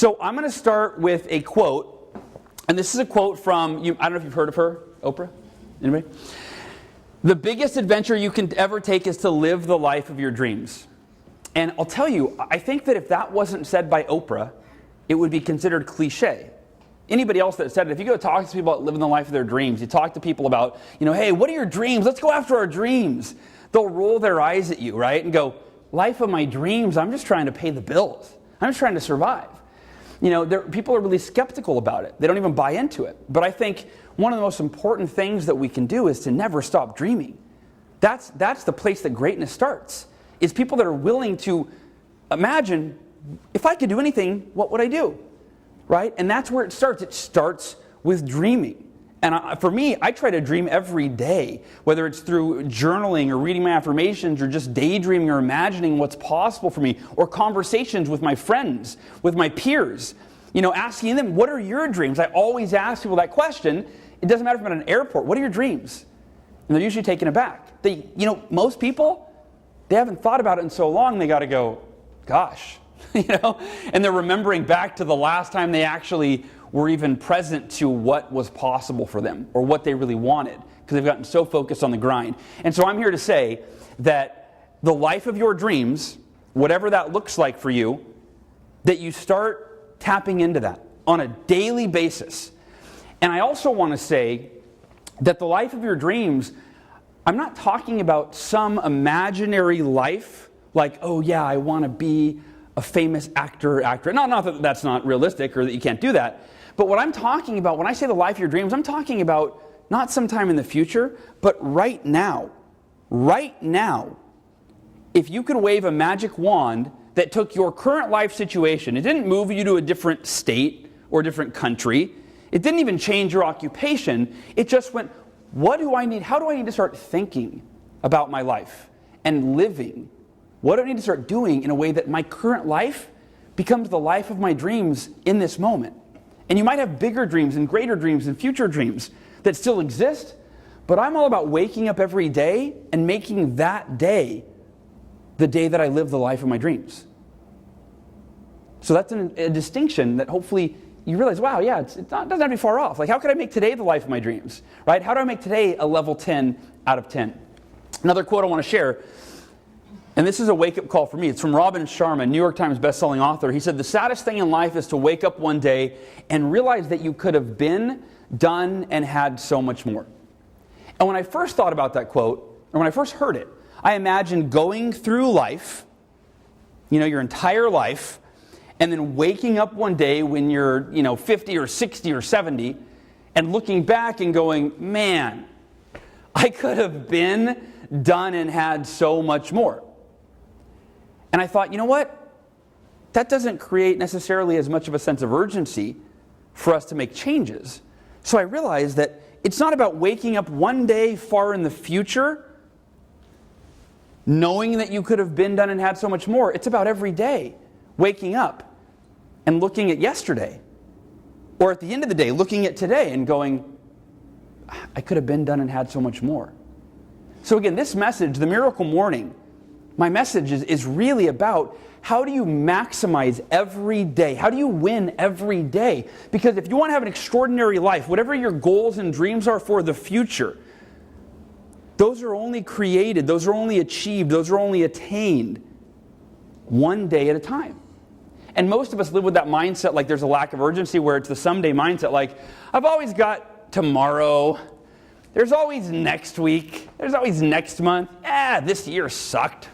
So I'm going to start with a quote, and this is a quote from, I don't know if you've heard of her, Oprah? Anybody? The biggest adventure you can ever take is to live the life of your dreams. And I'll tell you, I think that if that wasn't said by Oprah, it would be considered cliche. Anybody else that said it, if you go talk to people about living the life of their dreams, you talk to people about, hey, what are your dreams? Let's go after our dreams. They'll roll their eyes at you, right? And go, life of my dreams, I'm just trying to pay the bills. I'm just trying to survive. People are really skeptical about it. They don't even buy into it. But I think one of the most important things that we can do is to never stop dreaming. That's the place that greatness starts, is people that are willing to imagine, if I could do anything, what would I do? Right? And that's where it starts. It starts with dreaming. And for me, I try to dream every day, whether it's through journaling or reading my affirmations or just daydreaming or imagining what's possible for me, or conversations with my friends, with my peers, asking them, what are your dreams? I always ask people that question. It doesn't matter if I'm at an airport. What are your dreams? And they're usually taken aback. Most people, they haven't thought about it in so long, they got to go, gosh, and they're remembering back to the last time they actually were even present to what was possible for them or what they really wanted, because they've gotten so focused on the grind. And so I'm here to say that the life of your dreams, whatever that looks like for you, that you start tapping into that on a daily basis. And I also want to say that the life of your dreams, I'm not talking about some imaginary life like, oh yeah, I want to be a famous actor. Not that that's not realistic or that you can't do that. But what I'm talking about, when I say the life of your dreams, I'm talking about not sometime in the future, but right now. Right now. If you could wave a magic wand that took your current life situation, it didn't move you to a different state or a different country. It didn't even change your occupation. It just went, what do I need? How do I need to start thinking about my life and living? What do I need to start doing in a way that my current life becomes the life of my dreams in this moment? And you might have bigger dreams and greater dreams and future dreams that still exist, but I'm all about waking up every day and making that day the day that I live the life of my dreams. So that's a distinction that hopefully you realize, wow, yeah, it doesn't have to be far off. Like, how could I make today the life of my dreams, right? How do I make today a level 10 out of 10? Another quote I want to share, and this is a wake-up call for me. It's from Robin Sharma, New York Times bestselling author. He said, the saddest thing in life is to wake up one day and realize that you could have been, done, and had so much more. And when I first thought about that quote, or when I first heard it, I imagined going through life, your entire life, and then waking up one day when you're, 50 or 60 or 70, and looking back and going, man, I could have been, done, and had so much more. And I thought, you know what? That doesn't create necessarily as much of a sense of urgency for us to make changes. So I realized that it's not about waking up one day far in the future, knowing that you could have been, done, and had so much more. It's about every day waking up and looking at yesterday. Or at the end of the day, looking at today and going, I could have been, done, and had so much more. So again, this message, the Miracle Morning, my message is really about how do you maximize every day? How do you win every day? Because if you want to have an extraordinary life, whatever your goals and dreams are for the future, those are only created, those are only achieved, those are only attained one day at a time. And most of us live with that mindset like there's a lack of urgency, where it's the someday mindset, like, I've always got tomorrow. There's always next week. There's always next month. This year sucked.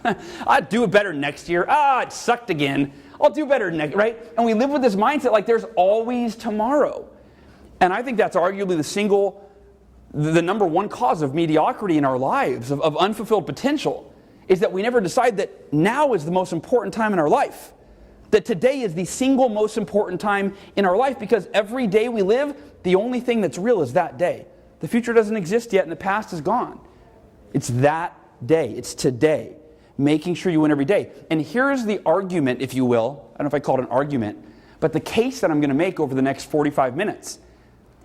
I'll do it better next year. It sucked again. I'll do better next, right? And we live with this mindset like there's always tomorrow. And I think that's arguably the number one cause of mediocrity in our lives, of unfulfilled potential, is that we never decide that now is the most important time in our life. That today is the single most important time in our life, because every day we live, the only thing that's real is that day. The future doesn't exist yet and the past is gone. It's that day. It's today. Making sure you win every day. And here's the argument, if you will. I don't know if I call it an argument, but the case that I'm going to make over the next 45 minutes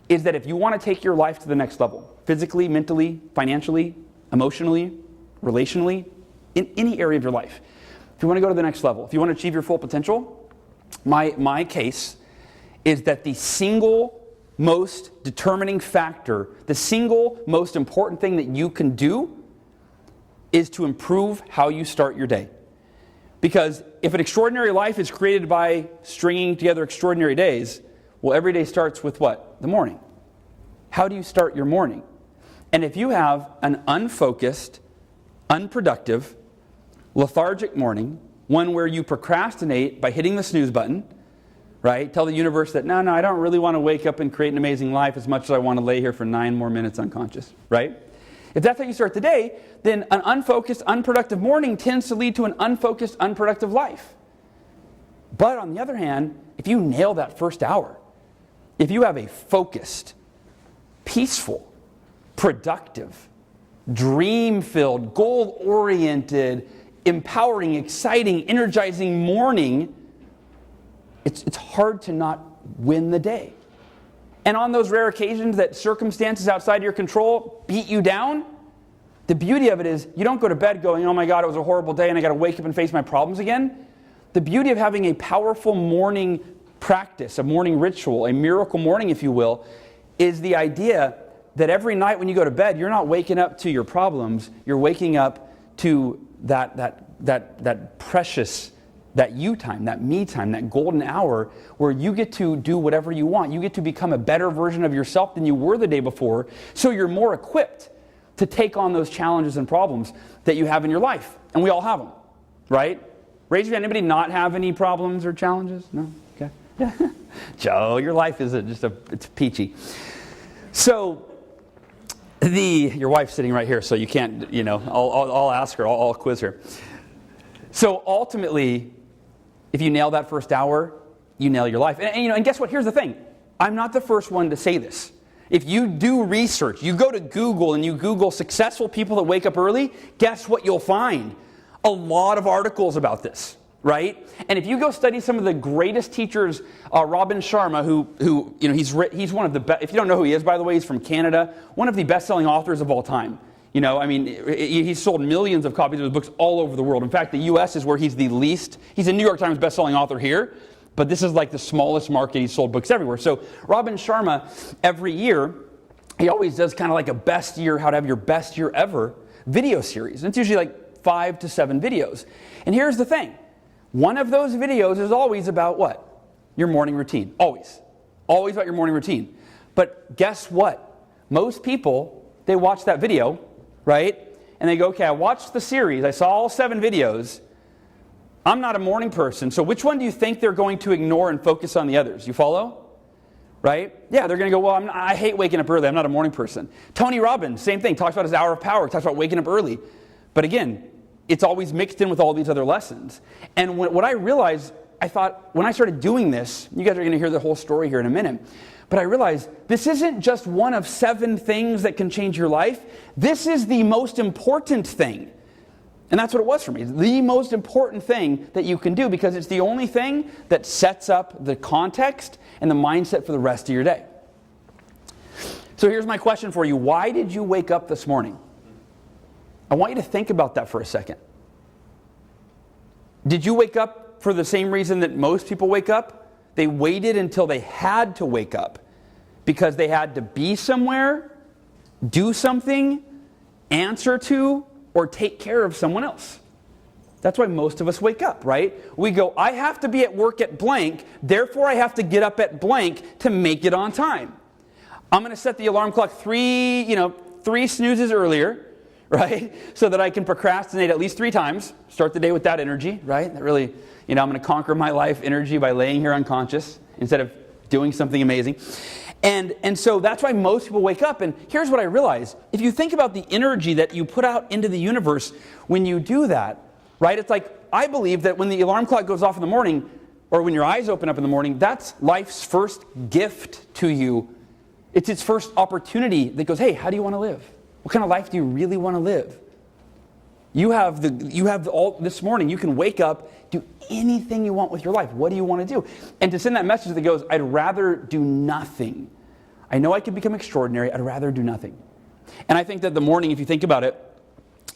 is that if you want to take your life to the next level, physically, mentally, financially, emotionally, relationally, in any area of your life, if you want to go to the next level, if you want to achieve your full potential, my case is that the single most determining factor, the single most important thing that you can do is to improve how you start your day. Because if an extraordinary life is created by stringing together extraordinary days, well, every day starts with what? The morning. How do you start your morning? And if you have an unfocused, unproductive, lethargic morning, one where you procrastinate by hitting the snooze button, right? Tell the universe that, no, I don't really want to wake up and create an amazing life as much as I want to lay here for 9 more minutes unconscious, right? If that's how you start the day, then an unfocused, unproductive morning tends to lead to an unfocused, unproductive life. But on the other hand, if you nail that first hour, if you have a focused, peaceful, productive, dream-filled, goal-oriented, empowering, exciting, energizing morning, it's hard to not win the day. And on those rare occasions that circumstances outside your control beat you down, the beauty of it is you don't go to bed going, oh my God, it was a horrible day and I got to wake up and face my problems again. The beauty of having a powerful morning practice, a morning ritual, a miracle morning, if you will, is the idea that every night when you go to bed, you're not waking up to your problems, you're waking up to that precious, that you time, that me time, that golden hour where you get to do whatever you want. You get to become a better version of yourself than you were the day before, so you're more equipped to take on those challenges and problems that you have in your life. And we all have them, right? Raise your hand. Anybody not have any problems or challenges? No? Okay. Yeah. Joe, your life is it's peachy. So, your wife's sitting right here, so you can't, I'll ask her, I'll quiz her. So ultimately, if you nail that first hour, you nail your life. And guess what? Here's the thing. I'm not the first one to say this. If you do research, you go to Google and you Google successful people that wake up early, guess what you'll find? A lot of articles about this, right? And if you go study some of the greatest teachers, Robin Sharma, who he's one of the best. If you don't know who he is, by the way, he's from Canada, one of the best-selling authors of all time. He's sold millions of copies of his books all over the world. In fact, the U.S. is where he's the least. He's a New York Times best-selling author here, but this is like the smallest market. He's sold books everywhere. So Robin Sharma, every year, he always does kind of like a best year, how to have your best year ever video series. And it's usually like 5 to 7 videos. And here's the thing. One of those videos is always about what? Your morning routine. Always. Always about your morning routine. But guess what? Most people, they watch that video, right? And they go, okay, I watched the series. I saw all 7 videos. I'm not a morning person. So which one do you think they're going to ignore and focus on the others? You follow? Right? Yeah, they're going to go, well, I hate waking up early. I'm not a morning person. Tony Robbins, same thing. Talks about his hour of power. Talks about waking up early. But again, it's always mixed in with all these other lessons. And what I realized, I thought, when I started doing this, you guys are going to hear the whole story here in a minute, but I realized this isn't just one of 7 things that can change your life. This is the most important thing. And that's what it was for me. It's the most important thing that you can do because it's the only thing that sets up the context and the mindset for the rest of your day. So here's my question for you. Why did you wake up this morning? I want you to think about that for a second. Did you wake up for the same reason that most people wake up? They waited until they had to wake up because they had to be somewhere, do something, answer to, or take care of someone else. That's why most of us wake up, right? We go, I have to be at work at blank, therefore I have to get up at blank to make it on time. I'm going to set the alarm clock 3 snoozes earlier, right? So that I can procrastinate at least 3 times. Start the day with that energy, right? That really, I'm going to conquer my life energy by laying here unconscious instead of doing something amazing. And so that's why most people wake up. And here's what I realize. If you think about the energy that you put out into the universe when you do that, right? It's like, I believe that when the alarm clock goes off in the morning, or when your eyes open up in the morning, that's life's first gift to you. It's its first opportunity that goes, hey, how do you want to live? What kind of life do you really want to live? You have all this morning, you can wake up, do anything you want with your life. What do you want to do? And to send that message that goes, I'd rather do nothing. I know I could become extraordinary, I'd rather do nothing. And I think that the morning, if you think about it,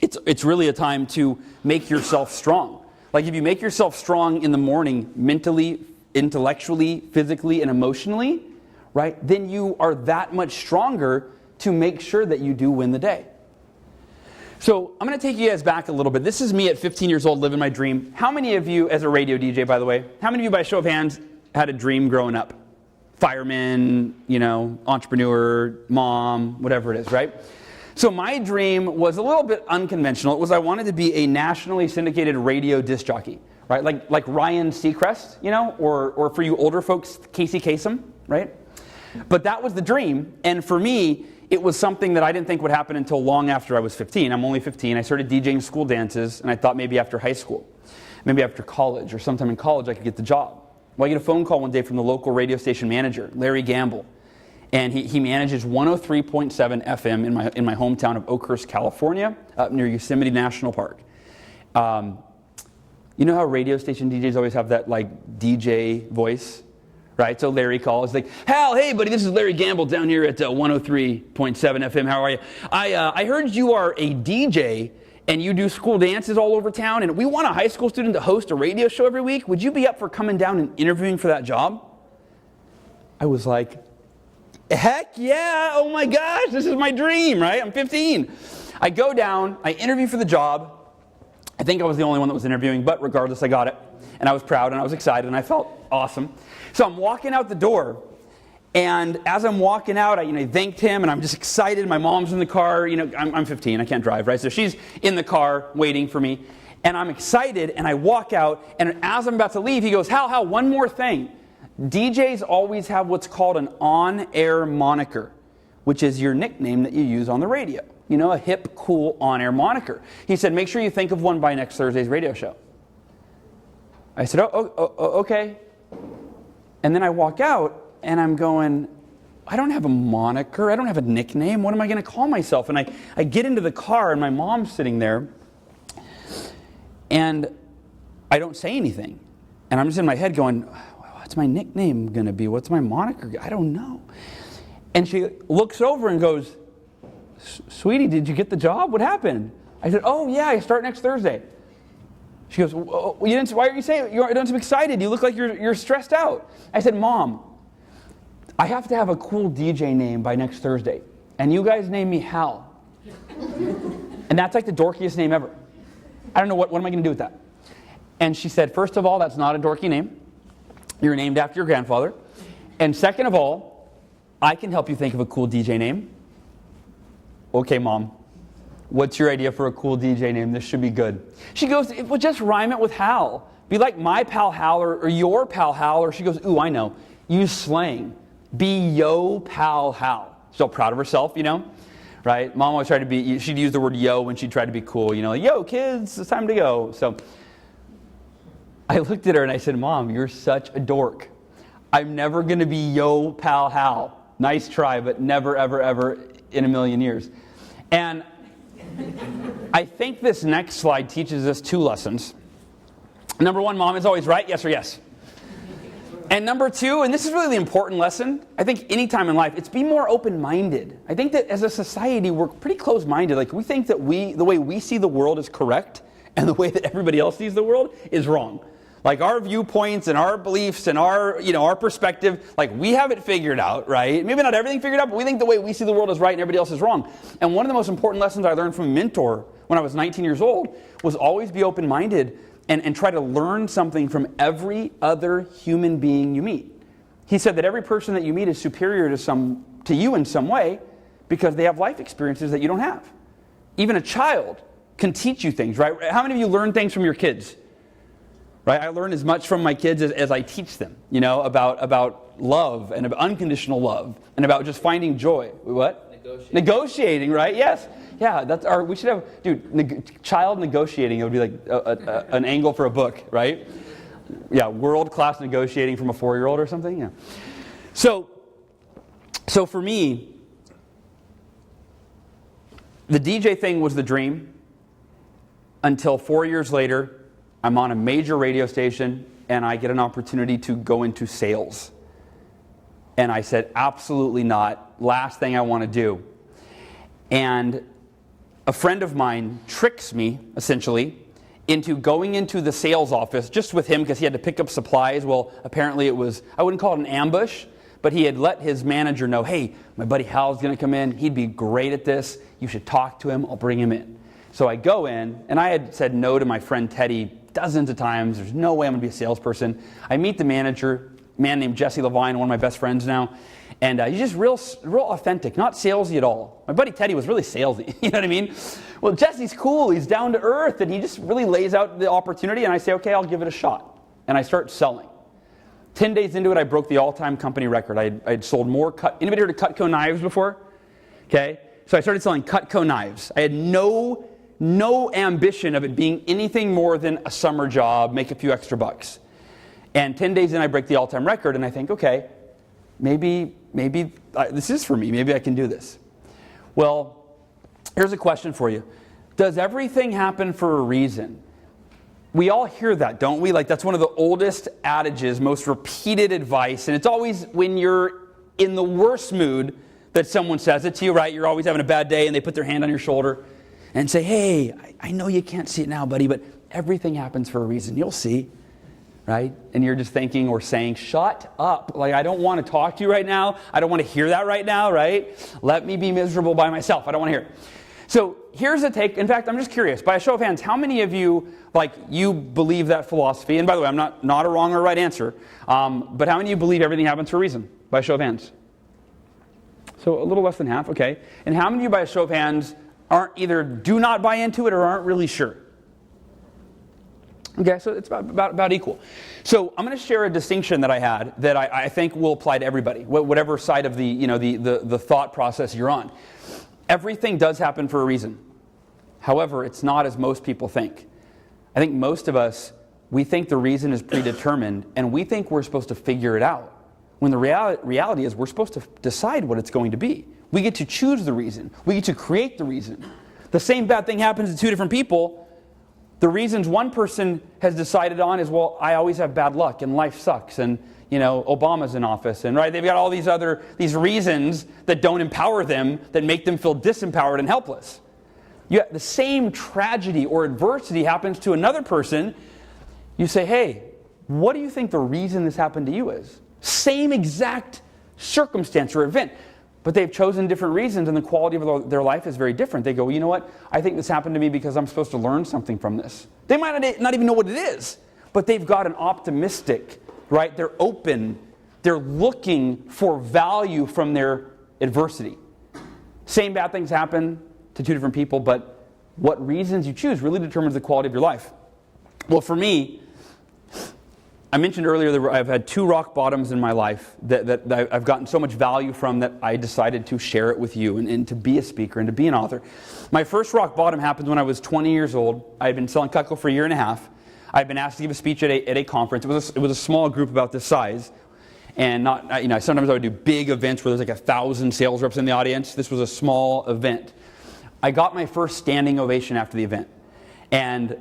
it's really a time to make yourself strong. Like if you make yourself strong in the morning, mentally, intellectually, physically, and emotionally, right, then you are that much stronger to make sure that you do win the day. So I'm going to take you guys back a little bit. This is me at 15 years old living my dream. How many of you, as a radio DJ, by the way, how many of you, by show of hands, had a dream growing up? Fireman, entrepreneur, mom, whatever it is, right? So my dream was a little bit unconventional. It was I wanted to be a nationally syndicated radio disc jockey, right? Like Ryan Seacrest, or for you older folks, Casey Kasem, right? But that was the dream, and for me, it was something that I didn't think would happen until long after I was 15. I'm only 15. I started DJing school dances, and I thought maybe after high school, maybe after college, or sometime in college I could get the job. Well, I get a phone call one day from the local radio station manager, Larry Gamble, and he manages 103.7 FM in my hometown of Oakhurst, California, up near Yosemite National Park. You know how radio station DJs always have that DJ voice? Right, so Larry calls, like, Hal, hey buddy, this is Larry Gamble down here at 103.7 FM, how are you? I heard you are a DJ and you do school dances all over town, and we want a high school student to host a radio show every week. Would you be up for coming down and interviewing for that job? I was like, heck yeah, oh my gosh, this is my dream, right? I'm 15. I go down, I interview for the job. I think I was the only one that was interviewing, but regardless, I got it. And I was proud and I was excited and I felt awesome. So I'm walking out the door, and as I'm walking out, I thanked him, and I'm just excited. My mom's in the car. I'm 15. I can't drive, right? So she's in the car waiting for me, and I'm excited, and I walk out, and as I'm about to leave, he goes, Hal, one more thing. DJs always have what's called an on-air moniker, which is your nickname that you use on the radio. A hip, cool on-air moniker. He said, make sure you think of one by next Thursday's radio show. I said, okay. And then I walk out, and I'm going, I don't have a moniker. I don't have a nickname. What am I going to call myself? And I get into the car, and my mom's sitting there, and I don't say anything. And I'm just in my head going, what's my nickname going to be? What's my moniker? I don't know. And she looks over and goes, sweetie, did you get the job? What happened? I said, oh, yeah, I start next Thursday. She goes, why are you saying, you don't seem excited? You look like you're stressed out. I said, Mom, I have to have a cool DJ name by next Thursday. And you guys name me Hal. And that's like the dorkiest name ever. I don't know, what am I going to do with that? And she said, first of all, that's not a dorky name. You're named after your grandfather. And second of all, I can help you think of a cool DJ name. Okay, Mom. What's your idea for a cool DJ name? This should be good. She goes, well, just rhyme it with Hal. Be like my pal Hal or your pal Hal. Or she goes, ooh, I know. Use slang. Be yo pal Hal. Still proud of herself, right? Mom always tried to be, she'd use the word yo when she tried to be cool, like, yo, kids, it's time to go. So I looked at her and I said, Mom, you're such a dork. I'm never going to be yo pal Hal. Nice try, but never, ever, ever in a million years. And I think this next slide teaches us two lessons. Number one, Mom is always right, yes or yes. And number two, and this is really the important lesson, I think any time in life, it's be more open-minded. I think that as a society, we're pretty close-minded. Like, we think that the way we see the world is correct, and the way that everybody else sees the world is wrong. Like, our viewpoints and our beliefs and our perspective, like, we have it figured out, right? Maybe not everything figured out, but we think the way we see the world is right and everybody else is wrong. And one of the most important lessons I learned from a mentor when I was 19 years old was always be open-minded and try to learn something from every other human being you meet. He said that every person that you meet is superior to you in some way because they have life experiences that you don't have. Even a child can teach you things, right? How many of you learn things from your kids? Right? I learn as much from my kids as I teach them, about love and about unconditional love and about just finding joy. What? Negotiating, right? Yes. Yeah, we should have, child negotiating, it would be like an angle for a book, right? Yeah, world-class negotiating from a 4-year-old or something, yeah. So for me, the DJ thing was the dream until 4 years later, I'm on a major radio station and I get an opportunity to go into sales. And I said, absolutely not. Last thing I want to do. And a friend of mine tricks me, essentially, into going into the sales office just with him because he had to pick up supplies. Well, apparently it was, I wouldn't call it an ambush, but he had let his manager know, hey, my buddy Hal's going to come in. He'd be great at this. You should talk to him. I'll bring him in. So I go in, and I had said no to my friend Teddy dozens of times. There's no way I'm going to be a salesperson. I meet the manager, a man named Jesse Levine, one of my best friends now. And he's just real authentic, not salesy at all. My buddy Teddy was really salesy, you know what I mean? Well, Jesse's cool, he's down to earth, and he just really lays out the opportunity, and I say, okay, I'll give it a shot. And I start selling. 10 days into it, I broke the all-time company record. I'd sold more anybody heard of Cutco knives before? Okay, so I started selling Cutco knives. I had no ambition of it being anything more than a summer job, make a few extra bucks. And 10 days in, I break the all-time record, and I think, okay, maybe this is for me. Maybe I can do this. Well, here's a question for you. Does everything happen for a reason? We all hear that, don't we? Like, that's one of the oldest adages, most repeated advice. And it's always when you're in the worst mood that someone says it to you, right? You're always having a bad day and they put their hand on your shoulder and say, hey, I know you can't see it now, buddy, but everything happens for a reason. You'll see. Right? And you're just thinking or saying, shut up. Like, I don't want to talk to you right now. I don't want to hear that right now, right? Let me be miserable by myself. I don't want to hear it. So here's a take. In fact, I'm just curious. By a show of hands, how many of you, you believe that philosophy? And by the way, I'm not a wrong or right answer. But how many of you believe everything happens for a reason? By a show of hands. So a little less than half, okay. And how many of you, by a show of hands, either do not buy into it or aren't really sure? Okay, so it's about equal. So I'm going to share a distinction that I had that I think will apply to everybody, whatever side of the thought process you're on. Everything does happen for a reason. However, it's not as most people think. I think most of us, we think the reason is predetermined, and we think we're supposed to figure it out. When the reality is we're supposed to decide what it's going to be. We get to choose the reason. We get to create the reason. The same bad thing happens to two different people. The reasons one person has decided on is, well, I always have bad luck and life sucks and, Obama's in office and, right, they've got all these reasons that don't empower them, that make them feel disempowered and helpless. Yet the same tragedy or adversity happens to another person. You say, hey, what do you think the reason this happened to you is? Same exact circumstance or event. But they've chosen different reasons, and the quality of their life is very different. They go, well, you know what? I think this happened to me because I'm supposed to learn something from this. They might not even know what it is, but they've got an optimistic, right? They're open. They're looking for value from their adversity. Same bad things happen to two different people, but what reasons you choose really determines the quality of your life. Well, for me, I mentioned earlier that I've had two rock bottoms in my life that I've gotten so much value from that I decided to share it with you and to be a speaker and to be an author. My first rock bottom happened when I was 20 years old. I had been selling Cutco for a year and a half. I had been asked to give a speech at a conference. It was a small group about this size. And sometimes I would do big events where there's 1,000 sales reps in the audience. This was a small event. I got my first standing ovation after the event. And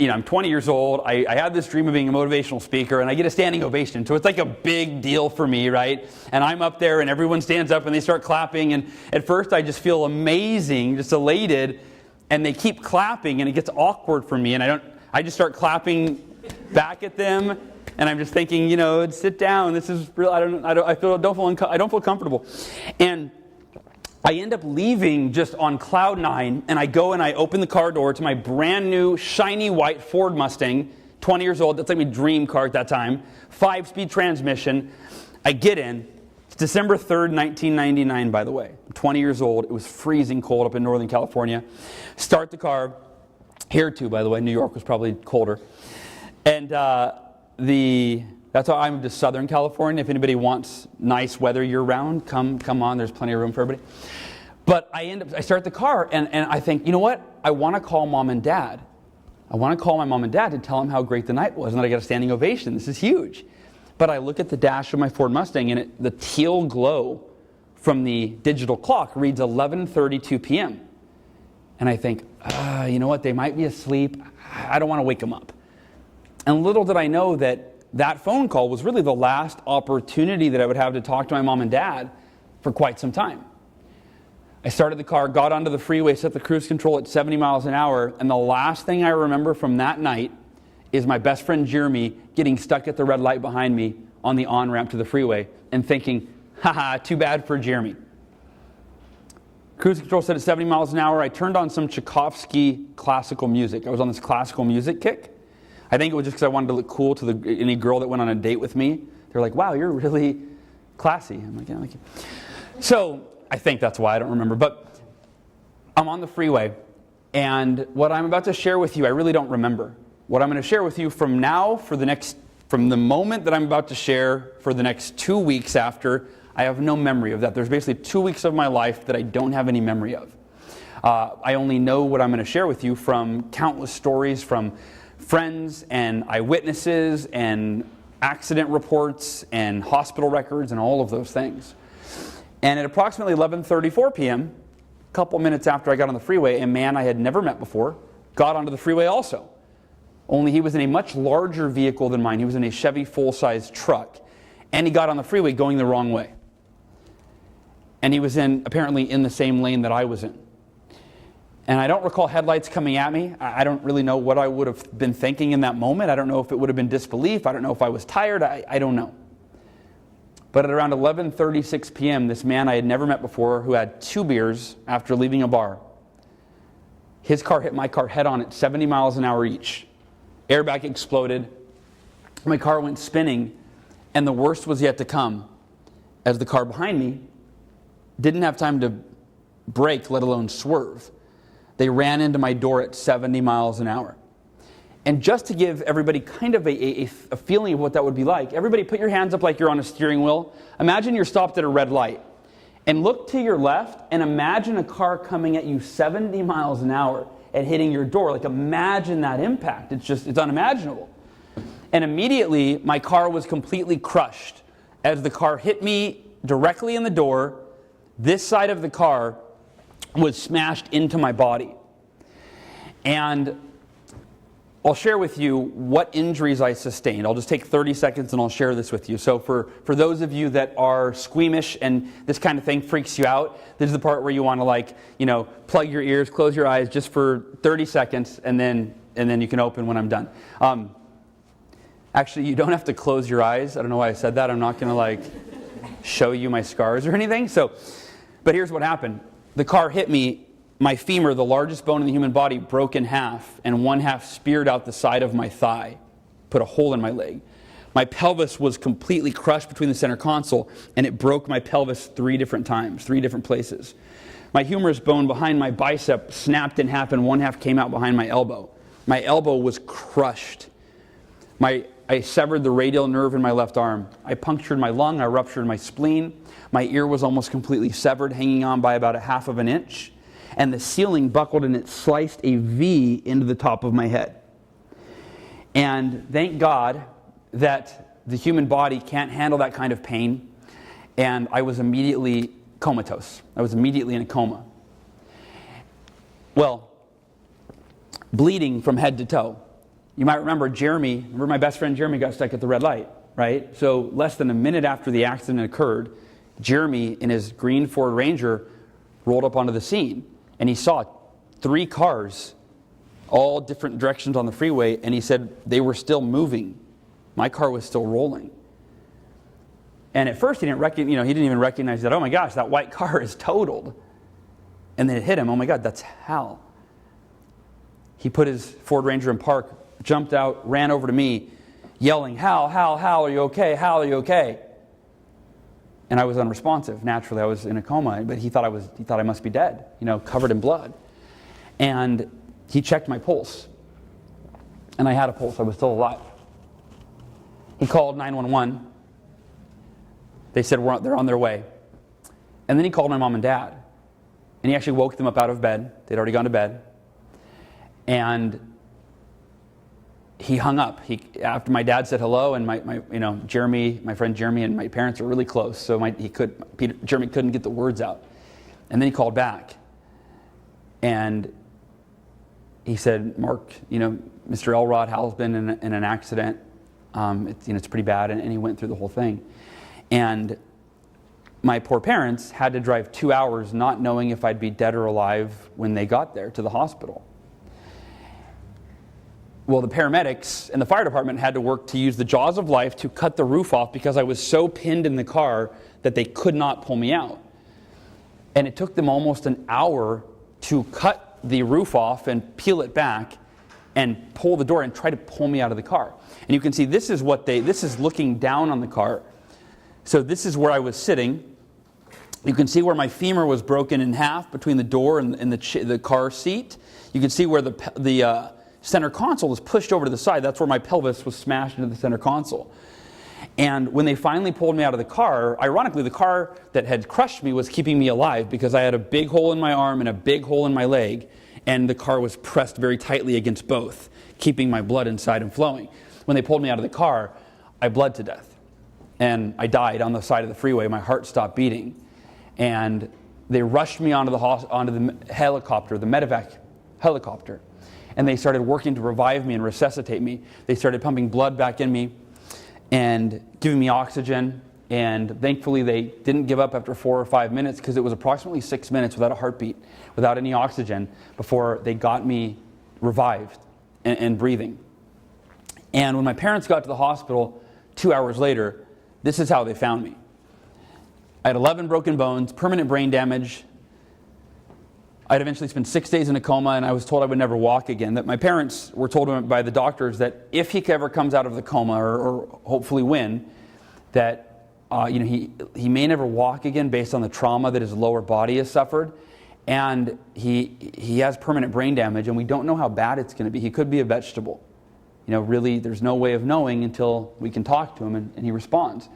I'm 20 years old. I had this dream of being a motivational speaker, and I get a standing ovation. So it's like a big deal for me, right? And I'm up there, and everyone stands up, and they start clapping. And at first, I just feel amazing, just elated. And they keep clapping, and it gets awkward for me. And I just start clapping back at them. And I'm just thinking, sit down. This is real. I don't feel comfortable. And I end up leaving just on cloud nine, and I go and I open the car door to my brand new shiny white Ford Mustang, 20 years old. That's like my dream car at that time. 5-speed transmission. I get in. It's December 3rd, 1999, by the way. I'm 20 years old. It was freezing cold up in Northern California. Start the car. Here too, by the way. New York was probably colder. And that's how I moved to Southern California. If anybody wants nice weather year-round, come on. There's plenty of room for everybody. But I start the car, and I think, you know what? I want to call Mom and Dad. I want to call my mom and dad to tell them how great the night was, and that I got a standing ovation. This is huge. But I look at the dash of my Ford Mustang, and the teal glow from the digital clock reads 11:32 p.m. And I think, you know what? They might be asleep. I don't want to wake them up. And little did I know that phone call was really the last opportunity that I would have to talk to my mom and dad for quite some time. I started the car, got onto the freeway, set the cruise control at 70 miles an hour, and the last thing I remember from that night is my best friend Jeremy getting stuck at the red light behind me on the on-ramp to the freeway and thinking, haha, too bad for Jeremy. Cruise control set at 70 miles an hour. I turned on some Tchaikovsky classical music. I was on this classical music kick. I think it was just because I wanted to look cool to any girl that went on a date with me. They're like, wow, you're really classy. I'm like, yeah, thank you. So I think that's why, I don't remember. But I'm on the freeway, and what I'm about to share with you, I really don't remember. What I'm going to share with you from now, from the moment that I'm about to share for the next 2 weeks after, I have no memory of that. There's basically 2 weeks of my life that I don't have any memory of. I only know what I'm going to share with you from countless stories from friends and eyewitnesses and accident reports and hospital records and all of those things. And at approximately 11:34 p.m., a couple minutes after I got on the freeway, a man I had never met before got onto the freeway also. Only he was in a much larger vehicle than mine. He was in a Chevy full-size truck. And he got on the freeway going the wrong way. And he was apparently in the same lane that I was in. And I don't recall headlights coming at me. I don't really know what I would have been thinking in that moment. I don't know if it would have been disbelief. I don't know if I was tired. I don't know. But at around 11:36 p.m., this man I had never met before, who had 2 beers after leaving a bar, his car hit my car head on at 70 miles an hour each. Airbag exploded. My car went spinning. And the worst was yet to come, as the car behind me didn't have time to brake, let alone swerve. They ran into my door at 70 miles an hour. And just to give everybody kind of a feeling of what that would be like, everybody put your hands up like you're on a steering wheel. Imagine you're stopped at a red light. And look to your left and imagine a car coming at you 70 miles an hour and hitting your door. Like, imagine that impact. It's unimaginable. And immediately, my car was completely crushed. As the car hit me directly in the door, this side of the car was smashed into my body. And I'll share with you what injuries I sustained. I'll just take 30 seconds and I'll share this with you. So for those of you that are squeamish and this kind of thing freaks you out, this is the part where you want to plug your ears, close your eyes just for 30 seconds, and then you can open when I'm done. Actually, you don't have to close your eyes. I don't know why I said that. I'm not going to show you my scars or anything. But here's what happened. The car hit me. My femur, the largest bone in the human body, broke in half, and one half speared out the side of my thigh, put a hole in my leg. My pelvis was completely crushed between the center console, and it broke my pelvis 3 different times, 3 different places. My humerus bone behind my bicep snapped in half, and one half came out behind my elbow. My elbow was crushed. I severed the radial nerve in my left arm. I punctured my lung. I ruptured my spleen. My ear was almost completely severed, hanging on by about 1/2 of an inch. And the ceiling buckled and it sliced a V into the top of my head. And thank God that the human body can't handle that kind of pain. And I was immediately comatose. I was immediately in a coma. Well, bleeding from head to toe. You might remember my best friend Jeremy got stuck at the red light, right? So less than a minute after the accident occurred, Jeremy in his green Ford Ranger rolled up onto the scene, and he saw 3 cars, all different directions on the freeway, and he said they were still moving. My car was still rolling. And at first he didn't even recognize that, oh my gosh, that white car is totaled. And then it hit him, oh my God, that's Hal. He put his Ford Ranger in park, jumped out, ran over to me, yelling, Hal, Hal, Hal, are you okay? Hal, are you okay? And I was unresponsive. Naturally, I was in a coma, but he thought I must be dead, covered in blood. And he checked my pulse. And I had a pulse. I was still alive. He called 911. They said they're on their way. And then he called my mom and dad. And he actually woke them up out of bed. They'd already gone to bed. And he hung up. After my dad said hello, and Jeremy, my friend Jeremy, and my parents are really close, so Jeremy couldn't get the words out. And then he called back, and he said, "Mark, Mr. Elrod, Hal's been in an accident. It's pretty bad," and he went through the whole thing. And my poor parents had to drive 2 hours not knowing if I'd be dead or alive when they got there to the hospital. Well, the paramedics and the fire department had to work to use the jaws of life to cut the roof off because I was so pinned in the car that they could not pull me out. And it took them almost an hour to cut the roof off and peel it back and pull the door and try to pull me out of the car. And you can see this is looking down on the car. So this is where I was sitting. You can see where my femur was broken in half between the door and the car seat. You can see where the center console was pushed over to the side. That's where my pelvis was smashed into the center console. And when they finally pulled me out of the car, ironically, the car that had crushed me was keeping me alive because I had a big hole in my arm and a big hole in my leg, and the car was pressed very tightly against both, keeping my blood inside and flowing. When they pulled me out of the car, I bled to death. And I died on the side of the freeway. My heart stopped beating. And they rushed me onto the helicopter, the medevac helicopter. And they started working to revive me and resuscitate me. They started pumping blood back in me and giving me oxygen. And thankfully, they didn't give up after 4 or 5 minutes because it was approximately 6 minutes without a heartbeat, without any oxygen, before they got me revived and breathing. And when my parents got to the hospital 2 hours later, this is how they found me. I had 11 broken bones, permanent brain damage. I'd eventually spent 6 days in a coma, and I was told I would never walk again. That my parents were told by the doctors that if he ever comes out of the coma, or hopefully when, that he may never walk again based on the trauma that his lower body has suffered, and he has permanent brain damage, and we don't know how bad it's going to be. He could be a vegetable. Really, there's no way of knowing until we can talk to him and he responds.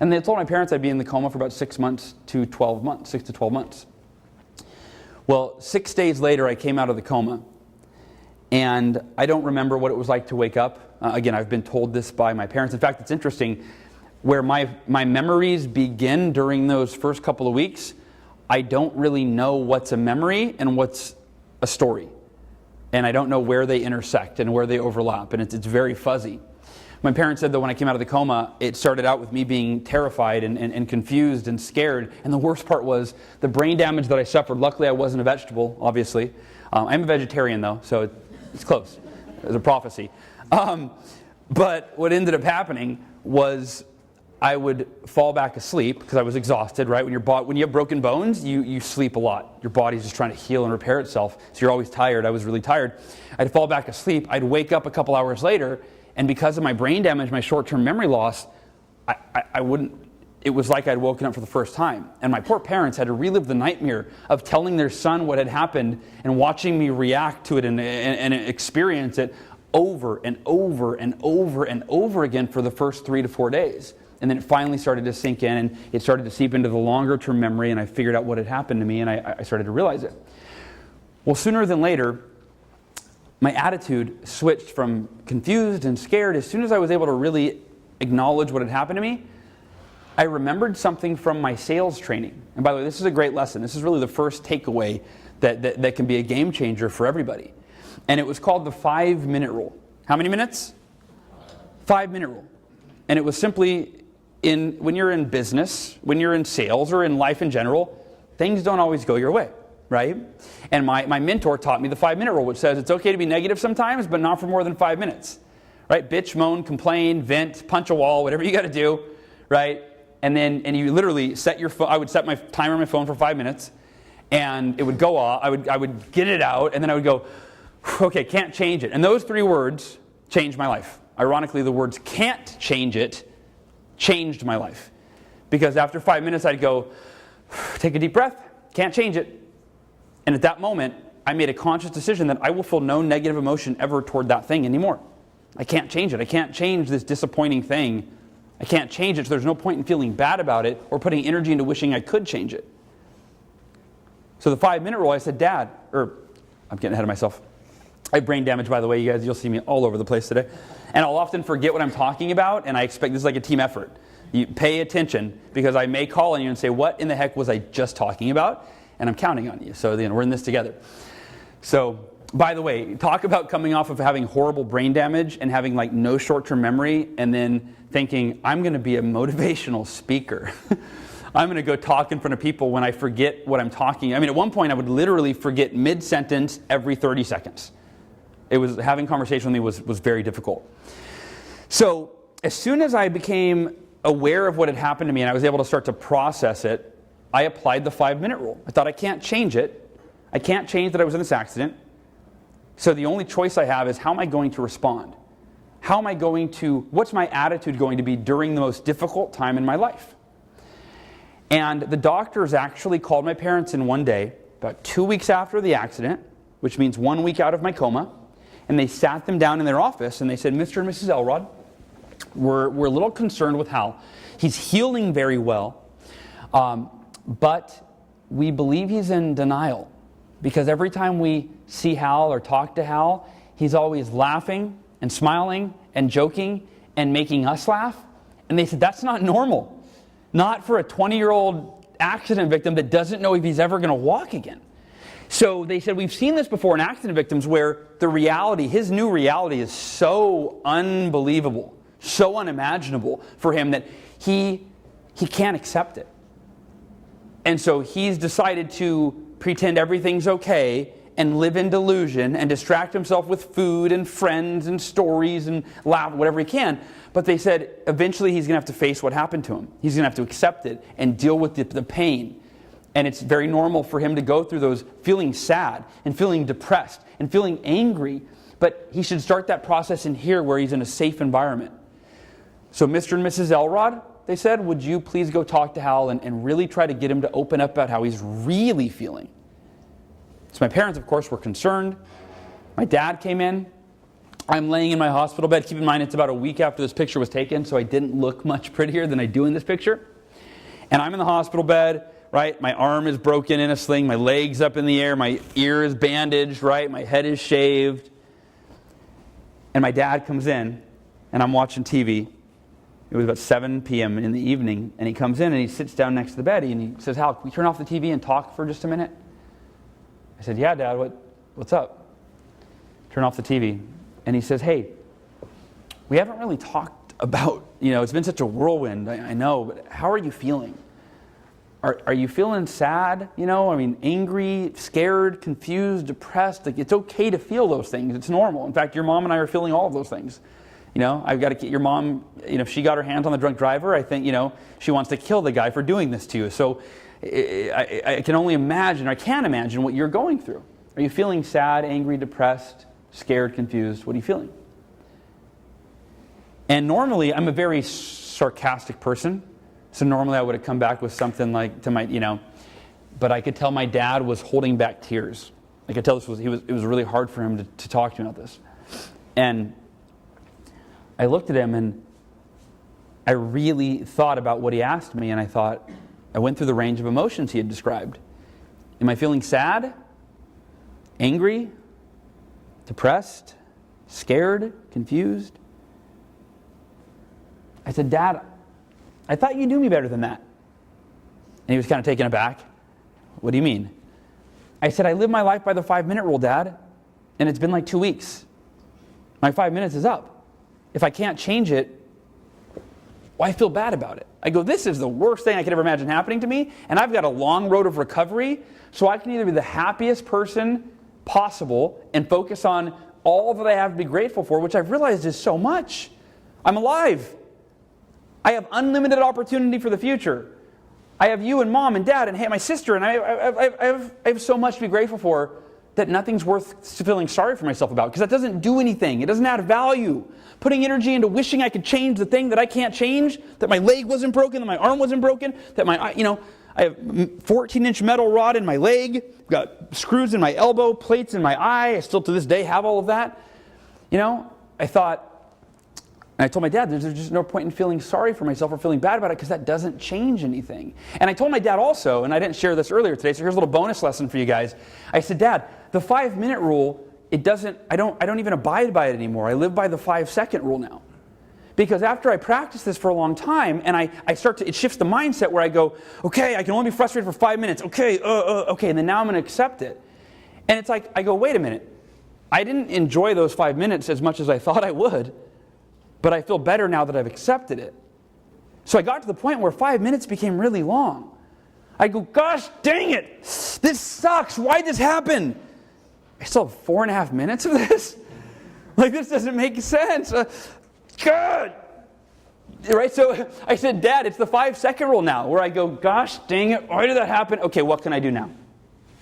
And they told my parents I'd be in the coma for about 6 to 12 months. Well, 6 days later, I came out of the coma, and I don't remember what it was like to wake up. Again, I've been told this by my parents. In fact, it's interesting, where my memories begin during those first couple of weeks, I don't really know what's a memory and what's a story. And I don't know where they intersect and where they overlap, and it's very fuzzy. My parents said that when I came out of the coma, it started out with me being terrified and confused and scared. And the worst part was the brain damage that I suffered. Luckily, I wasn't a vegetable, obviously. I'm a vegetarian, though, so it's close. There's a prophecy. But what ended up happening was I would fall back asleep because I was exhausted, right? When you have broken bones, you sleep a lot. Your body's just trying to heal and repair itself, so you're always tired. I was really tired. I'd fall back asleep. I'd wake up a couple hours later, and because of my brain damage, my short-term memory loss, it was like I'd woken up for the first time. And my poor parents had to relive the nightmare of telling their son what had happened and watching me react to it and experience it over and over and over and over again for the first 3 to 4 days. And then it finally started to sink in, and it started to seep into the longer-term memory, and I figured out what had happened to me, and I started to realize it. Well, sooner than later, my attitude switched from confused and scared. As soon as I was able to really acknowledge what had happened to me, I remembered something from my sales training. And by the way, this is a great lesson. This is really the first takeaway that can be a game changer for everybody. And it was called the 5-minute rule. How many minutes? 5-minute rule. And it was simply, when you're in business, when you're in sales, or in life in general, things don't always go your way, right? And my mentor taught me the 5-minute rule, which says it's okay to be negative sometimes, but not for more than 5 minutes, right? Bitch, moan, complain, vent, punch a wall, whatever you got to do, right? And you literally set your phone. I would set my timer on my phone for 5 minutes, and it would go off. I would get it out, and then I would go, okay, can't change it. And those 3 words changed my life. Ironically, the words can't change it changed my life. Because after 5 minutes, I'd go, take a deep breath, can't change it. And at that moment, I made a conscious decision that I will feel no negative emotion ever toward that thing anymore. I can't change it. I can't change this disappointing thing. I can't change it, so there's no point in feeling bad about it or putting energy into wishing I could change it. So the 5-minute rule, I said, I'm getting ahead of myself. I have brain damage, by the way, you guys. You'll see me all over the place today. And I'll often forget what I'm talking about, and I expect this is like a team effort. You pay attention, because I may call on you and say, what in the heck was I just talking about? And I'm counting on you. So we're in this together. So, by the way, talk about coming off of having horrible brain damage and having like no short-term memory, and then thinking, I'm going to be a motivational speaker. I'm going to go talk in front of people when I forget what I'm talking. I mean, at one point I would literally forget mid-sentence every 30 seconds. Having conversation with me was very difficult. So as soon as I became aware of what had happened to me and I was able to start to process it, I applied the 5-minute rule. I thought, I can't change it. I can't change that I was in this accident. So the only choice I have is, how am I going to respond? What's my attitude going to be during the most difficult time in my life? And the doctors actually called my parents in one day, about 2 weeks after the accident, which means 1 week out of my coma, and they sat them down in their office and they said, Mr. and Mrs. Elrod, we're a little concerned with Hal. He's healing very well, but we believe he's in denial, because every time we see Hal or talk to Hal, he's always laughing and smiling and joking and making us laugh. And they said, that's not normal. Not for a 20-year-old accident victim that doesn't know if he's ever going to walk again. So they said, we've seen this before in accident victims where his new reality is so unbelievable, so unimaginable for him that he can't accept it. And so he's decided to pretend everything's okay and live in delusion and distract himself with food and friends and stories and laugh, whatever he can. But they said eventually he's going to have to face what happened to him. He's going to have to accept it and deal with the pain. And it's very normal for him to go through those feeling sad and feeling depressed and feeling angry. But he should start that process in here where he's in a safe environment. So Mr. and Mrs. Elrod, they said, would you please go talk to Hal and really try to get him to open up about how he's really feeling? So my parents, of course, were concerned. My dad came in. I'm laying in my hospital bed. Keep in mind, it's about a week after this picture was taken, so I didn't look much prettier than I do in this picture. And I'm in the hospital bed, right? My arm is broken in a sling. My leg's up in the air. My ear is bandaged, right? My head is shaved. And my dad comes in, and I'm watching TV. It was about 7 p.m. in the evening, and he comes in and he sits down next to the bed, and he says, Hal, can we turn off the TV and talk for just a minute? I said, yeah, Dad, what's up? Turn off the TV. And he says, hey, we haven't really talked about, it's been such a whirlwind, I know, but how are you feeling? Are you feeling sad, angry, scared, confused, depressed? Like, it's okay to feel those things. It's normal. In fact, your mom and I are feeling all of those things. I've got to get your mom, if she got her hands on the drunk driver, I think, she wants to kill the guy for doing this to you. So I can only imagine, I can't imagine what you're going through. Are you feeling sad, angry, depressed, scared, confused? What are you feeling? And normally, I'm a very sarcastic person. So normally I would have come back with something like to my, but I could tell my dad was holding back tears. I could tell it was really hard for him to talk to me about this. And I looked at him and I really thought about what he asked me, and I went through the range of emotions he had described. Am I feeling sad, angry, depressed, scared, confused? I said, Dad, I thought you knew me better than that. And he was kind of taken aback. What do you mean? I said, I live my life by the 5-minute rule, Dad, and it's been like 2 weeks. My 5 minutes is up. If I can't change it, well, I feel bad about it. I go, this is the worst thing I could ever imagine happening to me, and I've got a long road of recovery, so I can either be the happiest person possible and focus on all that I have to be grateful for, which I've realized is so much. I'm alive. I have unlimited opportunity for the future. I have you and Mom and Dad and my sister, and I have so much to be grateful for that nothing's worth feeling sorry for myself about, because that doesn't do anything. It doesn't add value. Putting energy into wishing I could change the thing that I can't change, that my leg wasn't broken, that my arm wasn't broken, that I have 14-inch metal rod in my leg, I've got screws in my elbow, plates in my eye. I still to this day have all of that. I thought, and I told my dad, there's just no point in feeling sorry for myself or feeling bad about it, because that doesn't change anything. And I told my dad also, and I didn't share this earlier today, so here's a little bonus lesson for you guys. I said, Dad, the 5-minute rule, I don't even abide by it anymore. I live by the 5-second rule now. Because after I practice this for a long time, and it shifts the mindset where I go, okay, I can only be frustrated for 5 minutes. Okay, and then now I'm going to accept it. And it's like, I go, wait a minute. I didn't enjoy those 5 minutes as much as I thought I would, but I feel better now that I've accepted it. So I got to the point where 5 minutes became really long. I go, gosh dang it, this sucks. Why'd this happen? I still have 4.5 minutes of this? Like, this doesn't make sense. God. Right? So I said, Dad, it's the 5-second rule now, where I go, gosh dang it, why did that happen? Okay, what can I do now?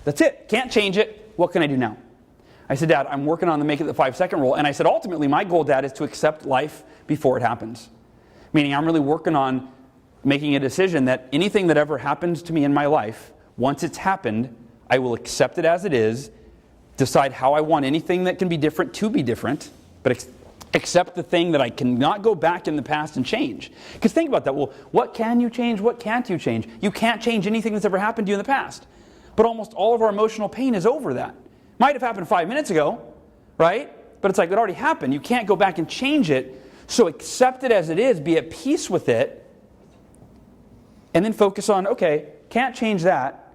That's it. Can't change it. What can I do now? I said, Dad, I'm working on the make it the 5-second rule. And I said, ultimately, my goal, Dad, is to accept life before it happens. Meaning I'm really working on making a decision that anything that ever happens to me in my life, once it's happened, I will accept it as it is, decide how I want anything that can be different to be different, but accept the thing that I cannot go back in the past and change. Because think about that. Well, what can you change? What can't you change? You can't change anything that's ever happened to you in the past. But almost all of our emotional pain is over that. Might have happened 5 minutes ago, right? But it's like it already happened. You can't go back and change it. So accept it as it is. Be at peace with it. And then focus on, okay, can't change that.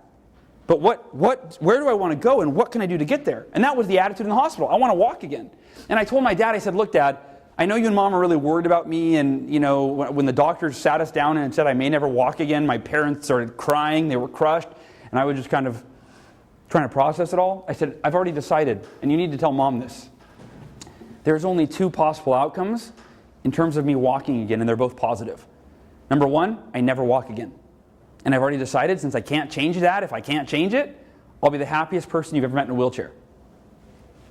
But where do I want to go and what can I do to get there? And that was the attitude in the hospital. I want to walk again. And I told my dad, I said, look, Dad, I know you and Mom are really worried about me. And, you know, when the doctors sat us down and said I may never walk again, my parents started crying. They were crushed. And I was just kind of trying to process it all. I said, I've already decided, and you need to tell Mom this. There's only 2 possible outcomes in terms of me walking again, and they're both positive. Number 1, I never walk again. And I've already decided, since I can't change that, if I can't change it, I'll be the happiest person you've ever met in a wheelchair.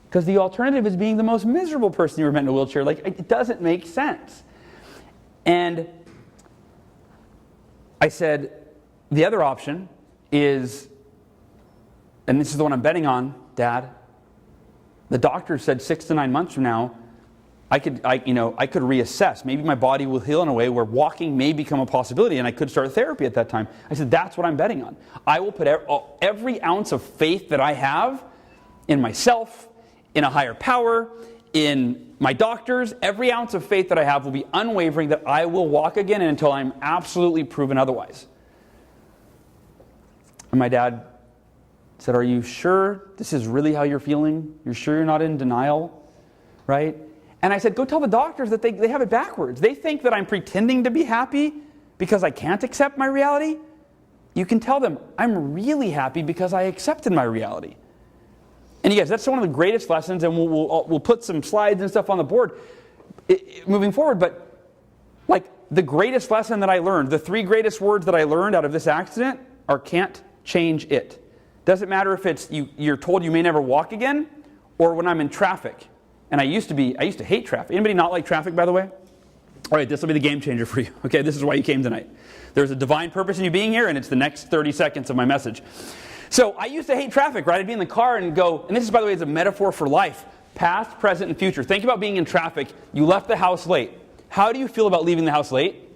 Because the alternative is being the most miserable person you've ever met in a wheelchair. Like, it doesn't make sense. And I said, the other option is, and this is the one I'm betting on, Dad, the doctor said 6 to 9 months from now, I could reassess. Maybe my body will heal in a way where walking may become a possibility, and I could start therapy at that time. I said, that's what I'm betting on. I will put every ounce of faith that I have in myself, in a higher power, in my doctors. Every ounce of faith that I have will be unwavering that I will walk again until I'm absolutely proven otherwise. And my dad said, are you sure this is really how you're feeling? You're sure you're not in denial? Right? And I said, go tell the doctors that they have it backwards. They think that I'm pretending to be happy because I can't accept my reality. You can tell them, I'm really happy because I accepted my reality. And you guys, that's one of the greatest lessons, and we'll put some slides and stuff on the board moving forward. But like the greatest lesson that I learned, the 3 greatest words that I learned out of this accident are can't change it. Doesn't matter if it's you're told you may never walk again, or when I'm in traffic. And I used to hate traffic. Anybody not like traffic, by the way? All right, this will be the game changer for you. Okay, this is why you came tonight. There's a divine purpose in you being here, and it's the next 30 seconds of my message. So I used to hate traffic, right? I'd be in the car and go, and this is, by the way, is a metaphor for life. Past, present, and future. Think about being in traffic. You left the house late. How do you feel about leaving the house late?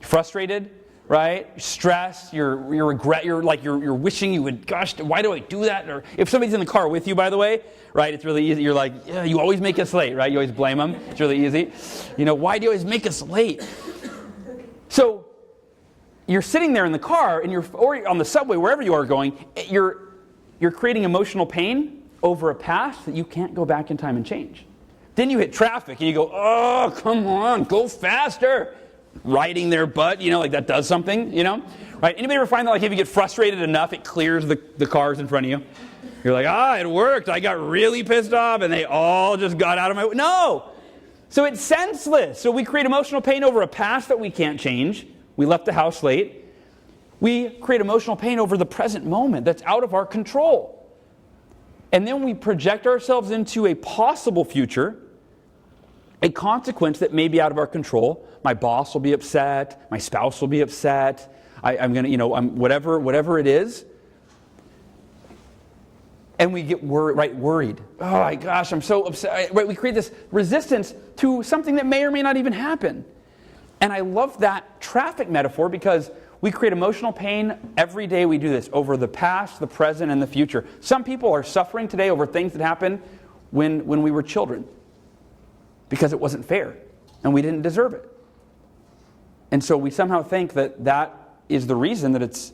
Frustrated, right? Stressed, you're regret, you're wishing you would, gosh, why do I do that? Or if somebody's in the car with you, by the way, right, it's really easy. You're like, yeah, you always make us late, right? You always blame them. It's really easy. You know, why do you always make us late? So you're sitting there in the car, and or on the subway, wherever you are going, you're creating emotional pain over a past that you can't go back in time and change. Then you hit traffic, and you go, oh, come on, go faster. Riding their butt, like that does something, right? Anybody ever find that like if you get frustrated enough, it clears the cars in front of you? You're like, it worked. I got really pissed off, and they all just got out of my way. No! So it's senseless. So we create emotional pain over a past that we can't change. We left the house late. We create emotional pain over the present moment that's out of our control. And then we project ourselves into a possible future, a consequence that may be out of our control. My boss will be upset. My spouse will be upset. I'm whatever it is. And we get worried. Oh my gosh, I'm so upset. Right? We create this resistance to something that may or may not even happen. And I love that traffic metaphor because we create emotional pain every day we do this over the past, the present, and the future. Some people are suffering today over things that happened when we were children because it wasn't fair and we didn't deserve it. And so we somehow think that is the reason that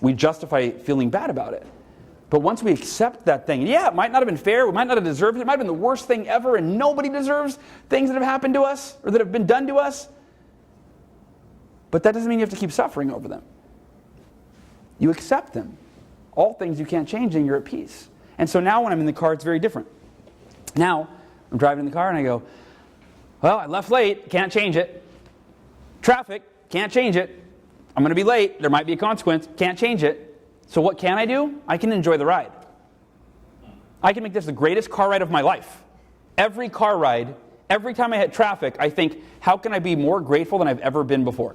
we justify feeling bad about it. But once we accept that thing, it might not have been fair, we might not have deserved it, it might have been the worst thing ever, and nobody deserves things that have happened to us or that have been done to us. But that doesn't mean you have to keep suffering over them. You accept them. All things you can't change, and you're at peace. And so now when I'm in the car, it's very different. Now, I'm driving in the car and I go, well, I left late, can't change it. Traffic, can't change it. I'm going to be late, there might be a consequence, can't change it. So what can I do? I can enjoy the ride. I can make this the greatest car ride of my life. Every car ride, every time I hit traffic, I think, how can I be more grateful than I've ever been before?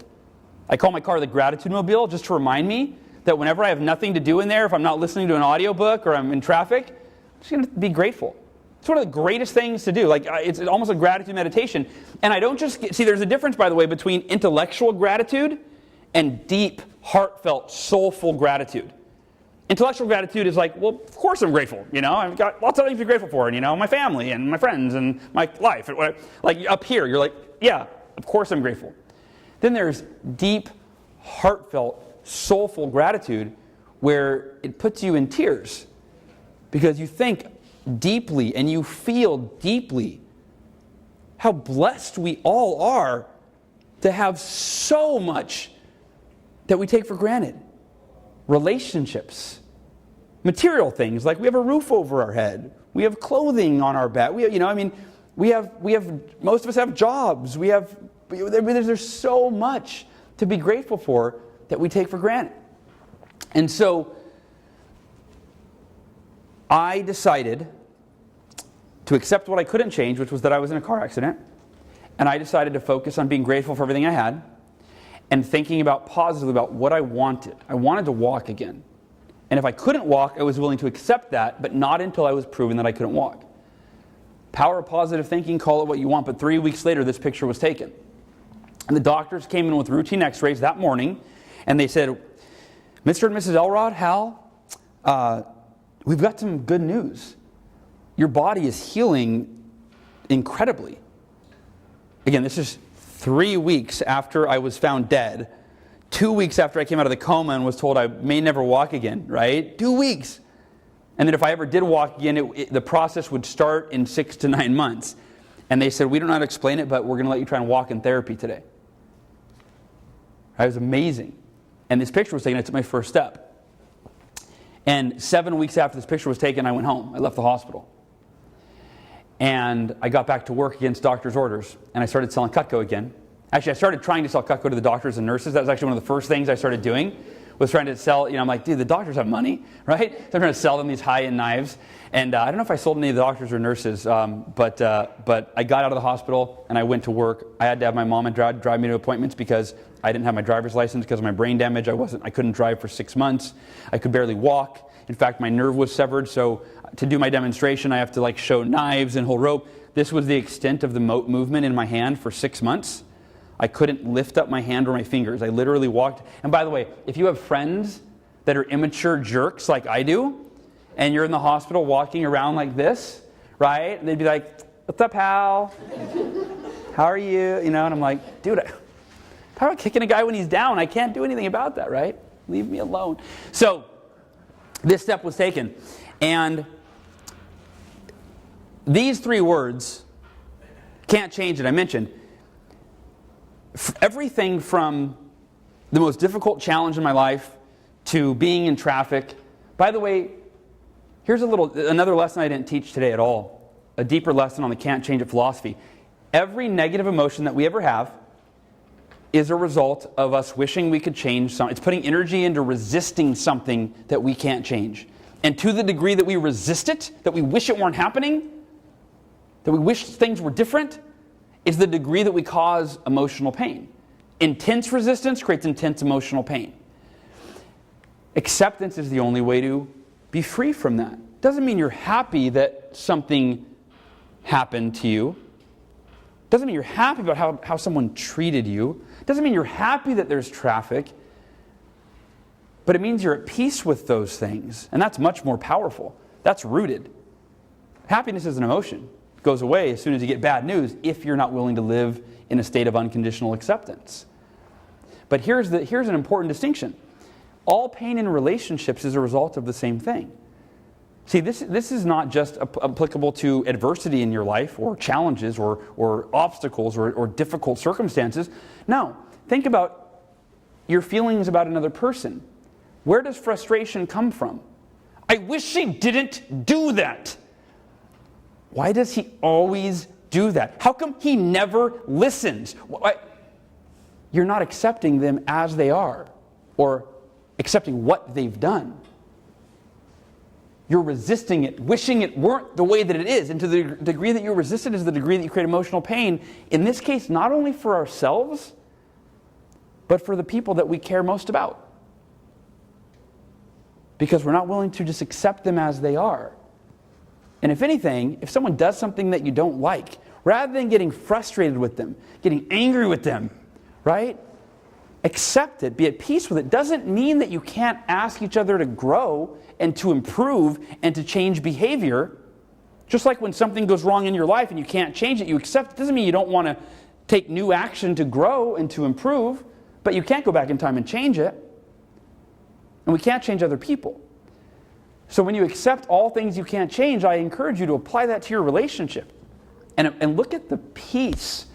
I call my car the gratitude mobile just to remind me that whenever I have nothing to do in there, if I'm not listening to an audiobook or I'm in traffic, I'm just going to be grateful. It's one of the greatest things to do. Like, it's almost a gratitude meditation. And I don't just see, there's a difference, by the way, between intellectual gratitude and deep, heartfelt, soulful gratitude. Intellectual gratitude is like, well, of course I'm grateful. I've got lots of things to be grateful for, and my family and my friends and my life. And whatever. Like up here, you're like, yeah, of course I'm grateful. Then there's deep, heartfelt, soulful gratitude where it puts you in tears because you think deeply and you feel deeply how blessed we all are to have so much that we take for granted. Relationships, material things like we have a roof over our head, we have clothing on our back. We have most of us have jobs. There's so much to be grateful for that we take for granted. And so I decided to accept what I couldn't change, which was that I was in a car accident. And I decided to focus on being grateful for everything I had and thinking positively about what I wanted. I wanted to walk again. And if I couldn't walk, I was willing to accept that, but not until I was proven that I couldn't walk. Power of positive thinking, call it what you want, but 3 weeks later, this picture was taken. And the doctors came in with routine x-rays that morning, and they said, Mr. and Mrs. Elrod, Hal, we've got some good news. Your body is healing incredibly. Again, this is 3 weeks after I was found dead. 2 weeks after I came out of the coma and was told I may never walk again, right? 2 weeks. And that if I ever did walk again, the process would start in 6 to 9 months. And they said, we don't know how to explain it, but we're going to let you try and walk in therapy today. It was amazing. And this picture was taken, I took my first step. And 7 weeks after this picture was taken, I went home. I left the hospital. And I got back to work against doctor's orders. And I started selling Cutco again. Actually, I started trying to sell Cutco to the doctors and nurses. That was actually one of the first things I started doing, was trying to sell, I'm like, dude, the doctors have money, right? So I'm trying to sell them these high-end knives. And I don't know if I sold any of the doctors or nurses, but I got out of the hospital and I went to work. I had to have my mom and dad drive me to appointments because I didn't have my driver's license because of my brain damage. I couldn't drive for 6 months. I could barely walk. In fact, my nerve was severed, so to do my demonstration, I have to show knives and hold rope. This was the extent of the movement in my hand for 6 months. I couldn't lift up my hand or my fingers. I literally walked. And by the way, if you have friends that are immature jerks like I do, and you're in the hospital walking around like this, right? And they'd be like, what's up, Hal? How are you? And I'm like, dude, how about kicking a guy when he's down? I can't do anything about that, right? Leave me alone. So this step was taken. And these 3 words, can't change it, I mentioned. Everything from the most difficult challenge in my life to being in traffic. By the way, here's another lesson I didn't teach today at all. A deeper lesson on the can't change it philosophy. Every negative emotion that we ever have is a result of us wishing we could change something. It's putting energy into resisting something that we can't change. And to the degree that we resist it, that we wish it weren't happening, that we wish things were different, is the degree that we cause emotional pain. Intense resistance creates intense emotional pain. Acceptance is the only way to be free from that. Doesn't mean you're happy that something happened to you. Doesn't mean you're happy about how someone treated you. Doesn't mean you're happy that there's traffic. But it means you're at peace with those things. And that's much more powerful. That's rooted. Happiness is an emotion. It goes away as soon as you get bad news if you're not willing to live in a state of unconditional acceptance. But here's an important distinction. All pain in relationships is a result of the same thing. See, this is not just applicable to adversity in your life or challenges or obstacles or difficult circumstances. No, think about your feelings about another person. Where does frustration come from? I wish she didn't do that. Why does he always do that? How come he never listens? You're not accepting them as they are, or accepting what they've done. You're resisting it, wishing it weren't the way that it is. And to the degree that you resist it is the degree that you create emotional pain. In this case, not only for ourselves, but for the people that we care most about. Because we're not willing to just accept them as they are. And if anything, if someone does something that you don't like, rather than getting frustrated with them, getting angry with them, right? Accept it, be at peace with it. Doesn't mean that you can't ask each other to grow and to improve and to change behavior. Just like when something goes wrong in your life and you can't change it, you accept it. Doesn't mean you don't want to take new action to grow and to improve, but you can't go back in time and change it. And we can't change other people. So when you accept all things you can't change, I encourage you to apply that to your relationship. And look at the peace,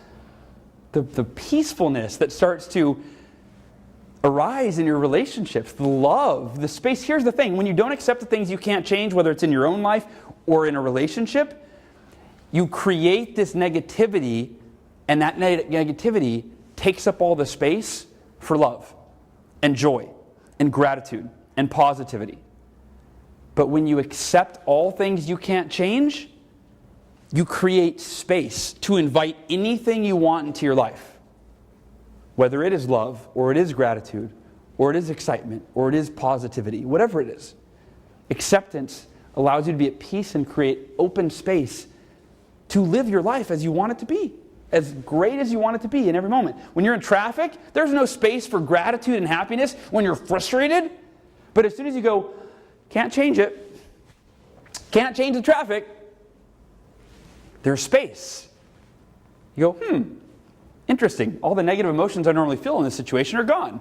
the peacefulness that starts to arise in your relationships, the love, the space. Here's the thing. When you don't accept the things you can't change, whether it's in your own life or in a relationship, you create this negativity, and that negativity takes up all the space for love and joy and gratitude and positivity. But when you accept all things you can't change, you create space to invite anything you want into your life. Whether it is love, or it is gratitude, or it is excitement, or it is positivity, whatever it is. Acceptance allows you to be at peace and create open space to live your life as you want it to be. As great as you want it to be in every moment. When you're in traffic, there's no space for gratitude and happiness when you're frustrated. But as soon as you go, can't change it, can't change the traffic, there's space. You go, interesting. All the negative emotions I normally feel in this situation are gone.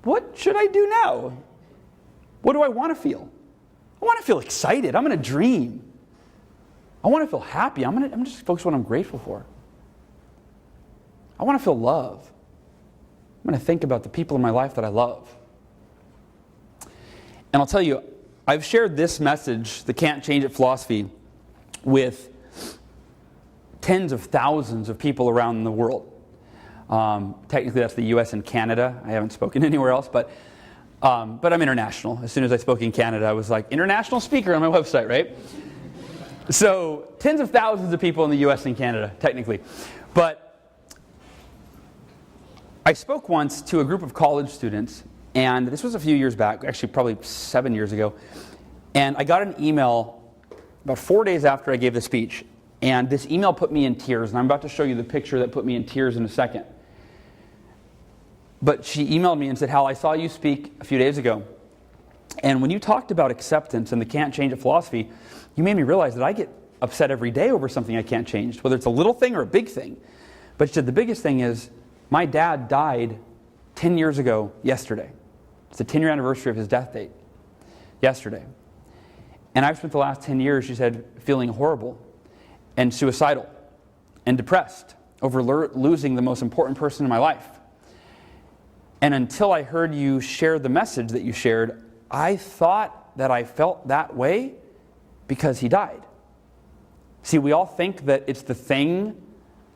What should I do now? What do I want to feel? I want to feel excited. I'm going to dream. I want to feel happy. I'm just focused on what I'm grateful for. I want to feel love. I'm going to think about the people in my life that I love. And I'll tell you, I've shared this message, the can't change it philosophy, with tens of thousands of people around the world. Technically, that's the U.S. and Canada. I haven't spoken anywhere else, but I'm international. As soon as I spoke in Canada, I was like, international speaker on my website, right? So, tens of thousands of people in the U.S. and Canada, technically. But I spoke once to a group of college students, and this was a few years back, actually probably 7 years ago, and I got an email about 4 days after I gave the speech, and this email put me in tears, and I'm about to show you the picture that put me in tears in a second. But she emailed me and said, Hal, I saw you speak a few days ago, and when you talked about acceptance and the can't change it philosophy, you made me realize that I get upset every day over something I can't change, whether it's a little thing or a big thing. But she said, the biggest thing is, my dad died 10 years ago yesterday. It's the 10-year anniversary of his death date yesterday. And I've spent the last 10 years, she said, feeling horrible and suicidal and depressed over losing the most important person in my life. And until I heard you share the message that you shared, I thought that I felt that way because he died. See, we all think that it's the thing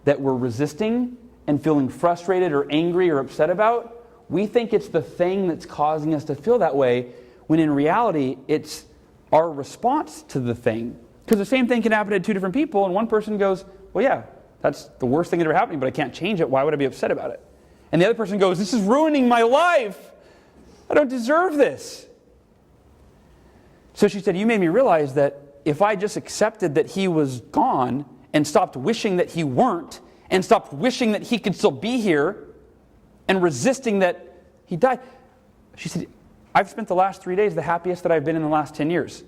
that we're resisting and feeling frustrated or angry or upset about. We think it's the thing that's causing us to feel that way, when in reality, it's our response to the thing. Because the same thing can happen to two different people, and one person goes, well, yeah, that's the worst thing that ever happened to me, but I can't change it. Why would I be upset about it? And the other person goes, this is ruining my life. I don't deserve this. So she said, you made me realize that if I just accepted that he was gone and stopped wishing that he weren't, and stopped wishing that he could still be here, and resisting that he died. She said, I've spent the last 3 days the happiest that I've been in the last 10 years.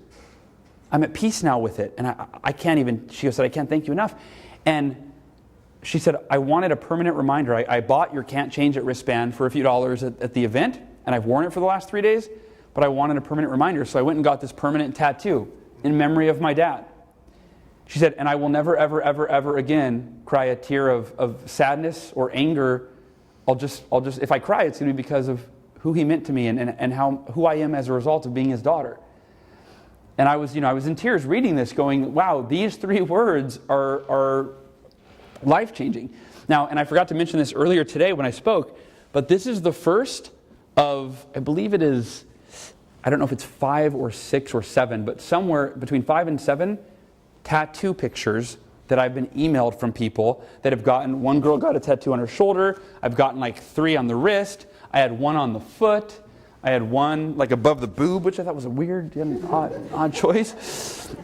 I'm at peace now with it. And I can't even, she said, I can't thank you enough. And she said, I wanted a permanent reminder. I bought your can't change it wristband for a few dollars at the event, and I've worn it for the last 3 days, but I wanted a permanent reminder. So I went and got this permanent tattoo in memory of my dad. She said, and I will never, ever, ever, ever again cry a tear of sadness or anger I'll just if I cry, it's going to be because of who he meant to me and who I am as a result of being his daughter. And I was in tears reading this, going, wow, these 3 words are life-changing. Now, and I forgot to mention this earlier today when I spoke, but this is the first of, I believe it is, I don't know if it's 5 or 6 or 7, but somewhere between 5 and 7 tattoo pictures that I've been emailed from people that have gotten. One girl got a tattoo on her shoulder. I've gotten like 3 on the wrist. I had 1 on the foot. I had 1 like above the boob, which I thought was a weird, odd choice.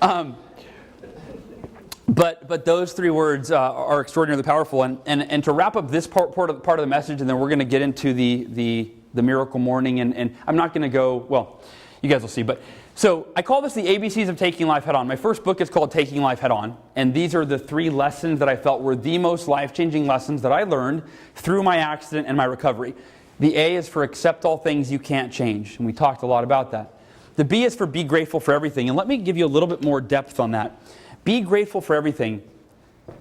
But those 3 words are extraordinarily powerful. And to wrap up this part of the message, and then we're going to get into the miracle morning. And I'm not going to go, well, you guys will see. But so I call this the ABCs of Taking Life Head On. My first book is called Taking Life Head On. And these are the 3 lessons that I felt were the most life-changing lessons that I learned through my accident and my recovery. The A is for accept all things you can't change. And we talked a lot about that. The B is for be grateful for everything. And let me give you a little bit more depth on that. Be grateful for everything.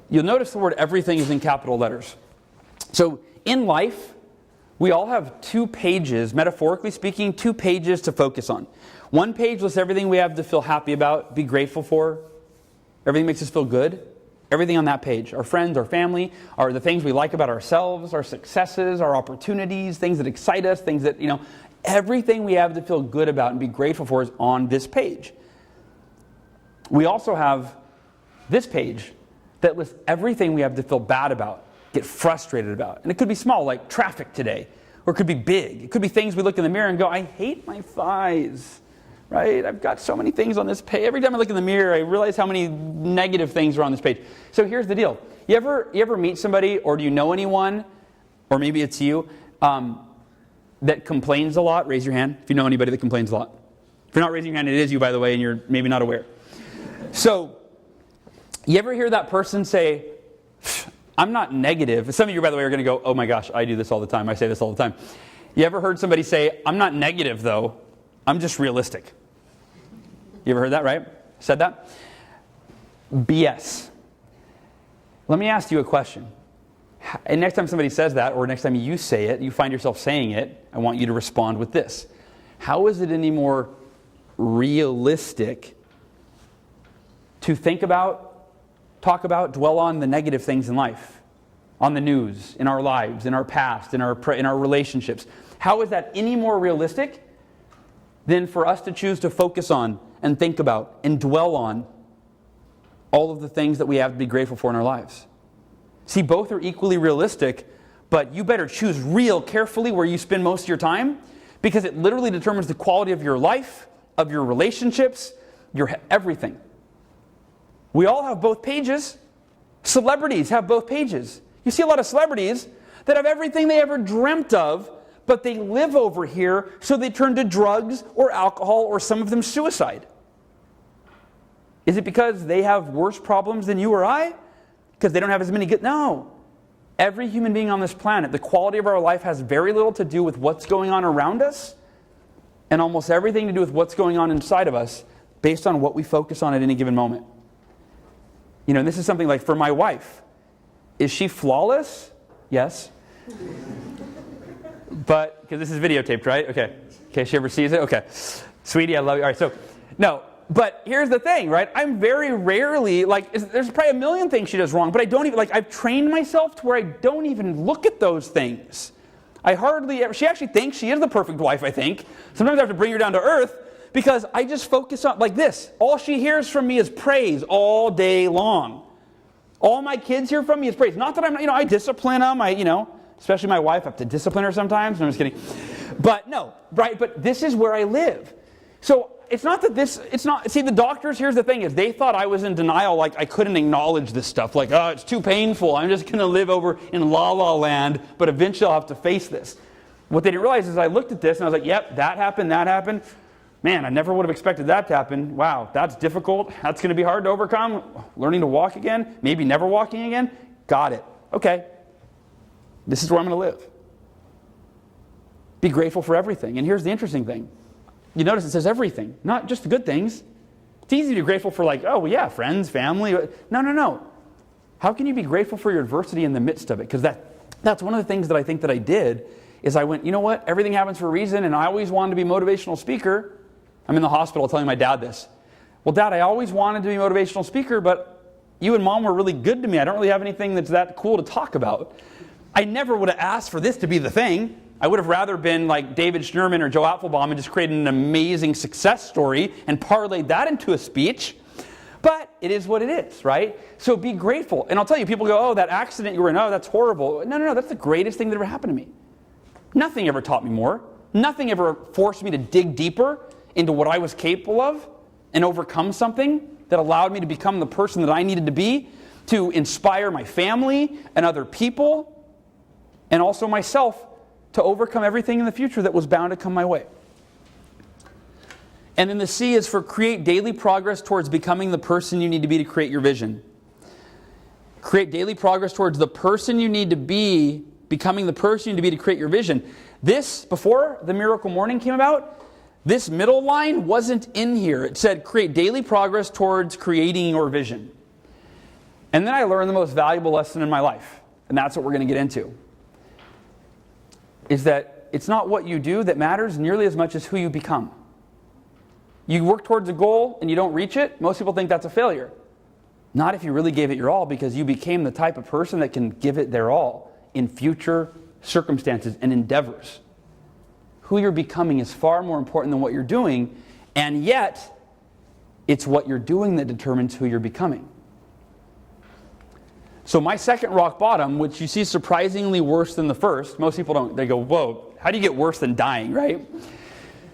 You'll notice the word everything is in capital letters. So in life, we all have 2 pages, metaphorically speaking, 2 pages to focus on. One page lists everything we have to feel happy about, be grateful for. Everything makes us feel good. Everything on that page. Our friends, our family, are the things we like about ourselves, our successes, our opportunities, things that excite us, things that, everything we have to feel good about and be grateful for is on this page. We also have this page that lists everything we have to feel bad about, get frustrated about. And it could be small, like traffic today, or it could be big. It could be things we look in the mirror and go, I hate my thighs, right? I've got so many things on this page. Every time I look in the mirror, I realize how many negative things are on this page. So here's the deal. You ever meet somebody, or do you know anyone, or maybe it's you, that complains a lot? Raise your hand if you know anybody that complains a lot. If you're not raising your hand, it is you, by the way, and you're maybe not aware. So, you ever hear that person say, I'm not negative? Some of you, by the way, are going to go, oh my gosh, I do this all the time. I say this all the time. You ever heard somebody say, I'm not negative though, I'm just realistic? You ever heard that, right? Said that? BS. Let me ask you a question. And next time somebody says that, or next time you say it, you find yourself saying it, I want you to respond with this. How is it any more realistic to think about, talk about, dwell on the negative things in life, on the news, in our lives, in our past, in our relationships? How is that any more realistic than for us to choose to focus on and think about and dwell on all of the things that we have to be grateful for in our lives? See, both are equally realistic, but you better choose real carefully where you spend most of your time, because it literally determines the quality of your life, of your relationships, your everything. We all have both pages. Celebrities have both pages. You see a lot of celebrities that have everything they ever dreamt of, but they live over here, so they turn to drugs or alcohol, or some of them suicide. Is it because they have worse problems than you or I? Because they don't have as many good? No. Every human being on this planet, the quality of our life has very little to do with what's going on around us, and almost everything to do with what's going on inside of us, based on what we focus on at any given moment. And this is something like, for my wife, is she flawless? Yes. But, because this is videotaped, right? Okay. In case she ever sees it? Okay. Sweetie, I love you. All right, so, no. But here's the thing, right? I'm very rarely, there's probably a million things she does wrong, but I don't even, I've trained myself to where I don't even look at those things. I hardly ever, she actually thinks she is the perfect wife, I think. Sometimes I have to bring her down to earth, because I just focus on, like this. All she hears from me is praise all day long. All my kids hear from me is praise. Not that I'm, I discipline them, especially my wife, I have to discipline her sometimes. No, I'm just kidding. But no, right? But this is where I live. So it's not that see, the doctors, here's the thing, is they thought I was in denial, like I couldn't acknowledge this stuff. Like, oh, it's too painful. I'm just going to live over in La La Land, but eventually I'll have to face this. What they didn't realize is I looked at this and I was like, yep, that happened. Man, I never would have expected that to happen. Wow, that's difficult. That's going to be hard to overcome. Learning to walk again, maybe never walking again. Got it. Okay. This is where I'm going to live. Be grateful for everything. And here's the interesting thing. You notice it says everything, not just the good things. It's easy to be grateful for friends, family. No. How can you be grateful for your adversity in the midst of it? Because That's one of the things that I think that I did, is I went, you know what, everything happens for a reason, and I always wanted to be a motivational speaker. I'm in the hospital telling my dad this. Well, Dad, I always wanted to be a motivational speaker, but you and Mom were really good to me. I don't really have anything that's that cool to talk about. I never would have asked for this to be the thing. I would have rather been like David Schnurman or Joe Apfelbaum and just created an amazing success story and parlayed that into a speech. But it is what it is, right? So be grateful. And I'll tell you, people go, oh, that accident you were in, oh, that's horrible. No, that's the greatest thing that ever happened to me. Nothing ever taught me more. Nothing ever forced me to dig deeper into what I was capable of and overcome something that allowed me to become the person that I needed to be, to inspire my family and other people, and also myself, to overcome everything in the future that was bound to come my way. And then the C is for create daily progress towards becoming the person you need to be to create your vision. Create daily progress towards the person you need to be, becoming the person you need to be to create your vision. This, before the Miracle Morning came about, this middle line wasn't in here. It said create daily progress towards creating your vision. And then I learned the most valuable lesson in my life. And that's what we're going to get into. Is that it's not what you do that matters nearly as much as who you become. You work towards a goal and you don't reach it, most people think that's a failure. Not if you really gave it your all, because you became the type of person that can give it their all in future circumstances and endeavors. Who you're becoming is far more important than what you're doing, and yet it's what you're doing that determines who you're becoming. So my second rock bottom, which you see surprisingly worse than the first, most people don't, they go, whoa, how do you get worse than dying, right?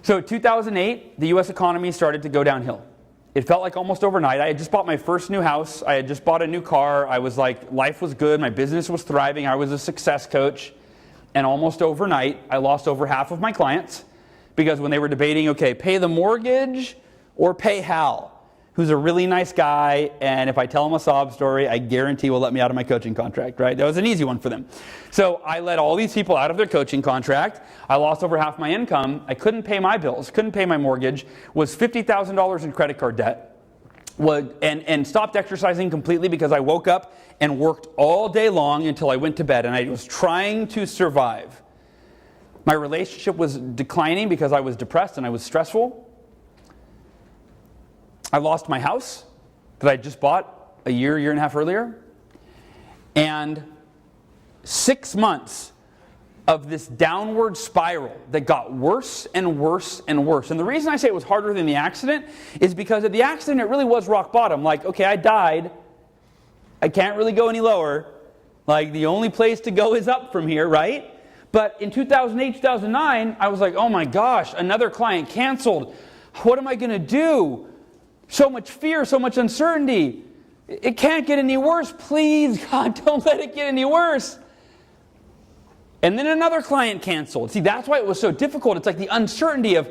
So 2008, the U.S. economy started to go downhill. It felt like almost overnight. I had just bought my first new house. I had just bought a new car. I was like, life was good. My business was thriving. I was a success coach. And almost overnight, I lost over half of my clients because when they were debating, okay, pay the mortgage or pay Hal, who's a really nice guy, and if I tell him a sob story, I guarantee will let me out of my coaching contract, right? That was an easy one for them. So I let all these people out of their coaching contract. I lost over half my income. I couldn't pay my bills, couldn't pay my mortgage, was $50,000 in credit card debt, and stopped exercising completely because I woke up and worked all day long until I went to bed, and I was trying to survive. My relationship was declining because I was depressed and I was stressful. I lost my house that I just bought a year and a half earlier. And 6 months of this downward spiral that got worse and worse and worse. And the reason I say it was harder than the accident is because at the accident it really was rock bottom. Like, okay, I died. I can't really go any lower. Like, the only place to go is up from here, right? But in 2008, 2009, I was like, oh my gosh, another client canceled. What am I going to do? So much fear, so much uncertainty. It can't get any worse. Please, God, don't let it get any worse. And then another client canceled. See, that's why it was so difficult. It's like the uncertainty of,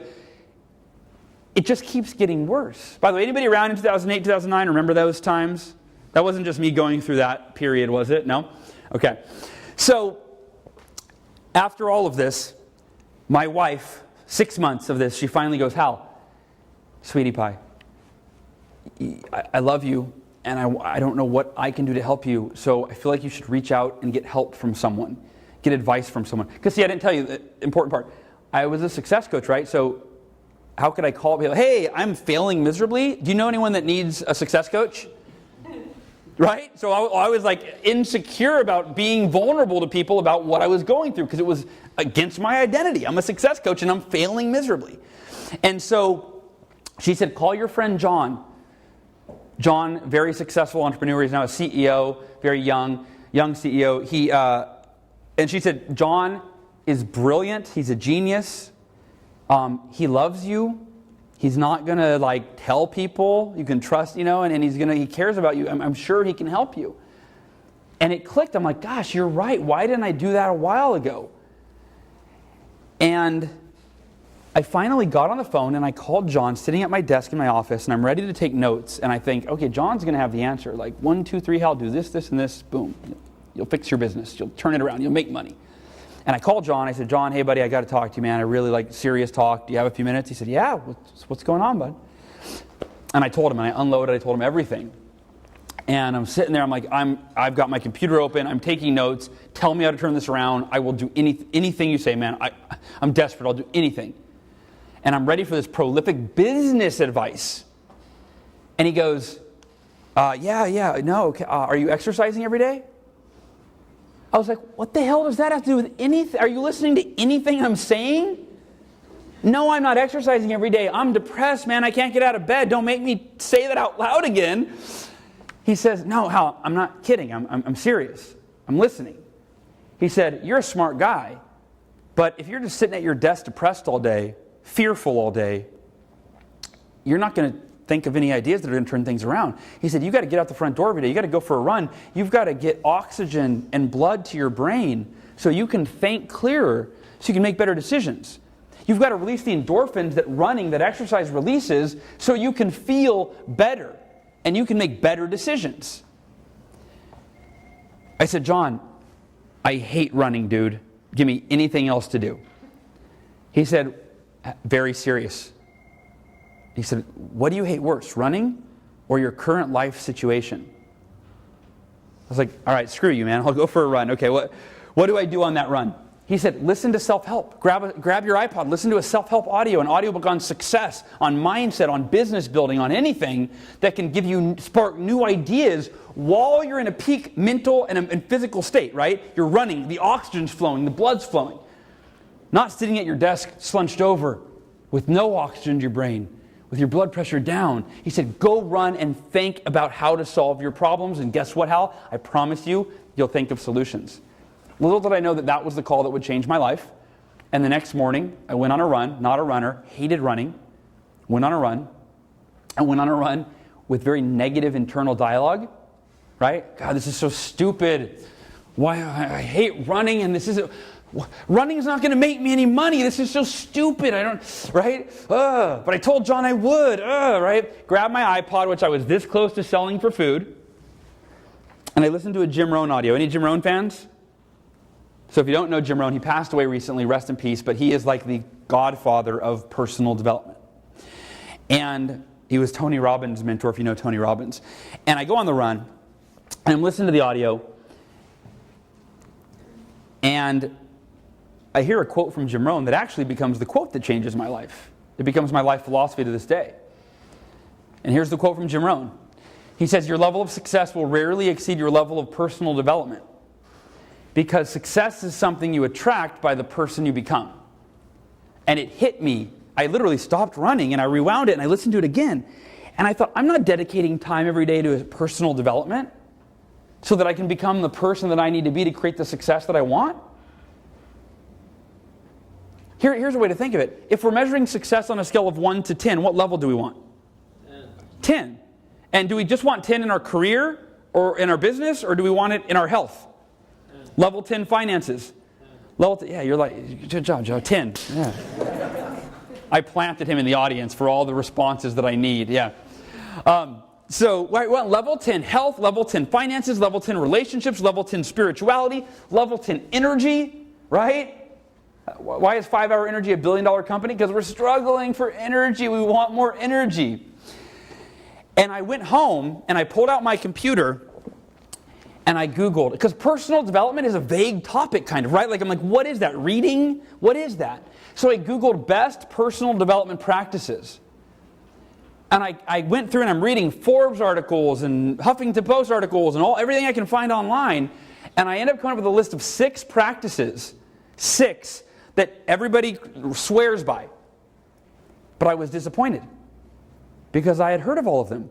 it just keeps getting worse. By the way, anybody around in 2008, 2009 remember those times? That wasn't just me going through that period, was it? No? Okay. So, after all of this, my wife, 6 months of this, she finally goes, Hal, sweetie pie, I love you, and I don't know what I can do to help you, so I feel like you should reach out and get help from someone, get advice from someone. Because see, I didn't tell you the important part. I was a success coach, right? So how could I call people? Hey, I'm failing miserably. Do you know anyone that needs a success coach? Right? So I was like insecure about being vulnerable to people about what I was going through because it was against my identity. I'm a success coach and I'm failing miserably. And so she said, call your friend John. John, very successful entrepreneur. He's now a CEO, very young CEO. And she said, John is brilliant. He's a genius. He loves you. He's not going to like tell people. You can trust, and he cares about you. I'm sure he can help you. And it clicked. I'm like, gosh, you're right. Why didn't I do that a while ago? And I finally got on the phone and I called John sitting at my desk in my office, and I'm ready to take notes. And I think, okay, John's going to have the answer. Like 1, 2, 3, Hal, do this, this, and this. Boom. You'll fix your business. You'll turn it around. You'll make money. And I called John. I said, John, hey, buddy, I got to talk to you, man. I really like serious talk. Do you have a few minutes? He said, yeah. What's going on, bud? And I told him, and I unloaded. I told him everything. And I'm sitting there, I'm like, I've got my computer open, I'm taking notes, tell me how to turn this around, I will do anything you say, man. I'm desperate, I'll do anything. And I'm ready for this prolific business advice. And he goes, okay. Are you exercising every day? I was like, what the hell does that have to do with anything? Are you listening to anything I'm saying? No, I'm not exercising every day. I'm depressed, man. I can't get out of bed. Don't make me say that out loud again. He says, no, Hal, I'm not kidding. I'm serious. I'm listening. He said, you're a smart guy, but if you're just sitting at your desk depressed all day, fearful all day, you're not going to think of any ideas that are going to turn things around. He said, you got to get out the front door every day. You got to go for a run. You've got to get oxygen and blood to your brain so you can think clearer, so you can make better decisions. You've got to release the endorphins that exercise releases so you can feel better and you can make better decisions. I said, John, I hate running, dude. Give me anything else to do. He said, very serious. He said, what do you hate worse, running or your current life situation? I was like, all right, screw you, man. I'll go for a run. Okay, what do I do on that run? He said, listen to self-help. Grab your iPod, listen to a self-help audio, an audiobook on success, on mindset, on business building, on anything that can spark new ideas while you're in a peak mental and physical state, right? You're running, the oxygen's flowing, the blood's flowing. Not sitting at your desk slunched over with no oxygen to your brain, with your blood pressure down. He said, go run and think about how to solve your problems. And guess what, Hal? I promise you'll think of solutions. Little did I know that was the call that would change my life. And the next morning, I went on a run, not a runner, hated running, went on a run. I went on a run with very negative internal dialogue, right? God, this is so stupid. Why I hate running, and running is not going to make me any money. This is so stupid. Right? But I told John I would, right? Grabbed my iPod, which I was this close to selling for food, and I listened to a Jim Rohn audio. Any Jim Rohn fans? So if you don't know Jim Rohn, he passed away recently, rest in peace, but he is like the godfather of personal development. And he was Tony Robbins' mentor, if you know Tony Robbins. And I go on the run, and I'm listening to the audio, and I hear a quote from Jim Rohn that actually becomes the quote that changes my life. It becomes my life philosophy to this day. And here's the quote from Jim Rohn. He says, your level of success will rarely exceed your level of personal development. Because success is something you attract by the person you become. And it hit me. I literally stopped running and I rewound it and I listened to it again. And I thought, I'm not dedicating time every day to personal development so that I can become the person that I need to be to create the success that I want. Here's a way to think of it. If we're measuring success on a scale of 1 to 10, what level do we want? 10. And do we just want 10 in our career or in our business, or do we want it in our health? Level 10 finances. You're like, good job, Joe. 10. Yeah. I planted him in the audience for all the responses that I need. Yeah. So we want level 10 health, level 10 finances, level 10 relationships, level 10 spirituality, level 10 energy, right? Why is 5 Hour Energy a $1 billion company? Because we're struggling for energy. We want more energy. And I went home and I pulled out my computer and I Googled, because personal development is a vague topic kind of, right? Like I'm like, what is that? Reading? What is that? So I Googled best personal development practices. And I went through and I'm reading Forbes articles and Huffington Post articles and everything I can find online. And I ended up coming up with a list of 6 practices, 6 that everybody swears by. But I was disappointed because I had heard of all of them.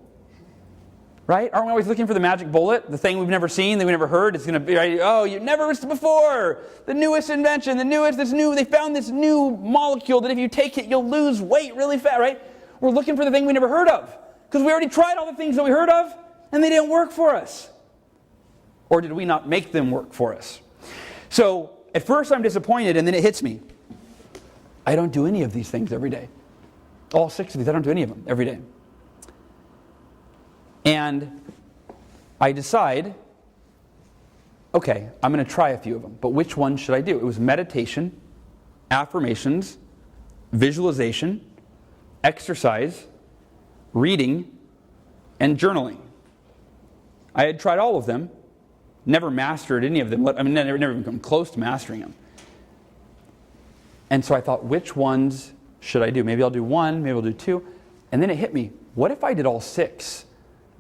Right? Aren't we always looking for the magic bullet? The thing we've never seen, that we've never heard. It's going to be, right? Oh, you've never heard before. The newest invention, they found this new molecule that if you take it, you'll lose weight really fast, right? We're looking for the thing we never heard of. Because we already tried all the things that we heard of, and they didn't work for us. Or did we not make them work for us? So, at first I'm disappointed, and then it hits me. I don't do any of these things every day. All 6 of these, I don't do any of them every day. And I decide, okay, I'm going to try a few of them. But which one should I do? It was meditation, affirmations, visualization, exercise, reading, and journaling. I had tried all of them, never mastered any of them. I mean, never even come close to mastering them. And so I thought, which ones should I do? Maybe I'll do one, maybe I'll do two. And then it hit me, what if I did all 6?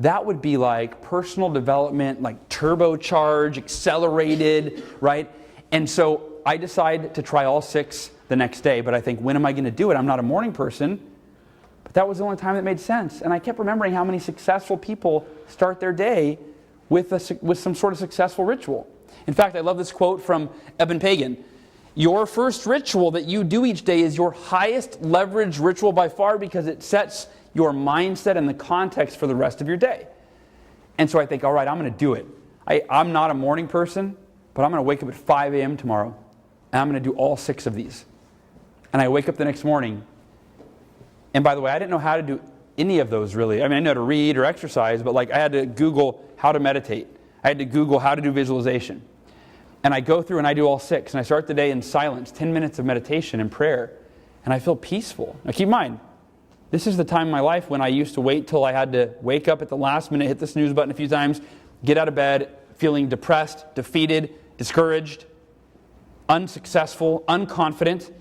That would be like personal development, like turbocharged, accelerated, right? And so I decided to try all 6 the next day, but I think, when am I going to do it? I'm not a morning person, but that was the only time that made sense. And I kept remembering how many successful people start their day with some sort of successful ritual. In fact, I love this quote from Eben Pagan. Your first ritual that you do each day is your highest leverage ritual by far, because it sets your mindset and the context for the rest of your day. And so I think, all right, I'm going to do it. I'm not a morning person, but I'm going to wake up at 5 a.m. tomorrow, and I'm going to do all 6 of these. And I wake up the next morning, and by the way, I didn't know how to do any of those really. I mean, I know how to read or exercise, but like I had to Google how to meditate. I had to Google how to do visualization. And I go through and I do all 6, and I start the day in silence, 10 minutes of meditation and prayer, and I feel peaceful. Now keep in mind, this is the time in my life when I used to wait till I had to wake up at the last minute, hit the snooze button a few times, get out of bed, feeling depressed, defeated, discouraged, unsuccessful, unconfident,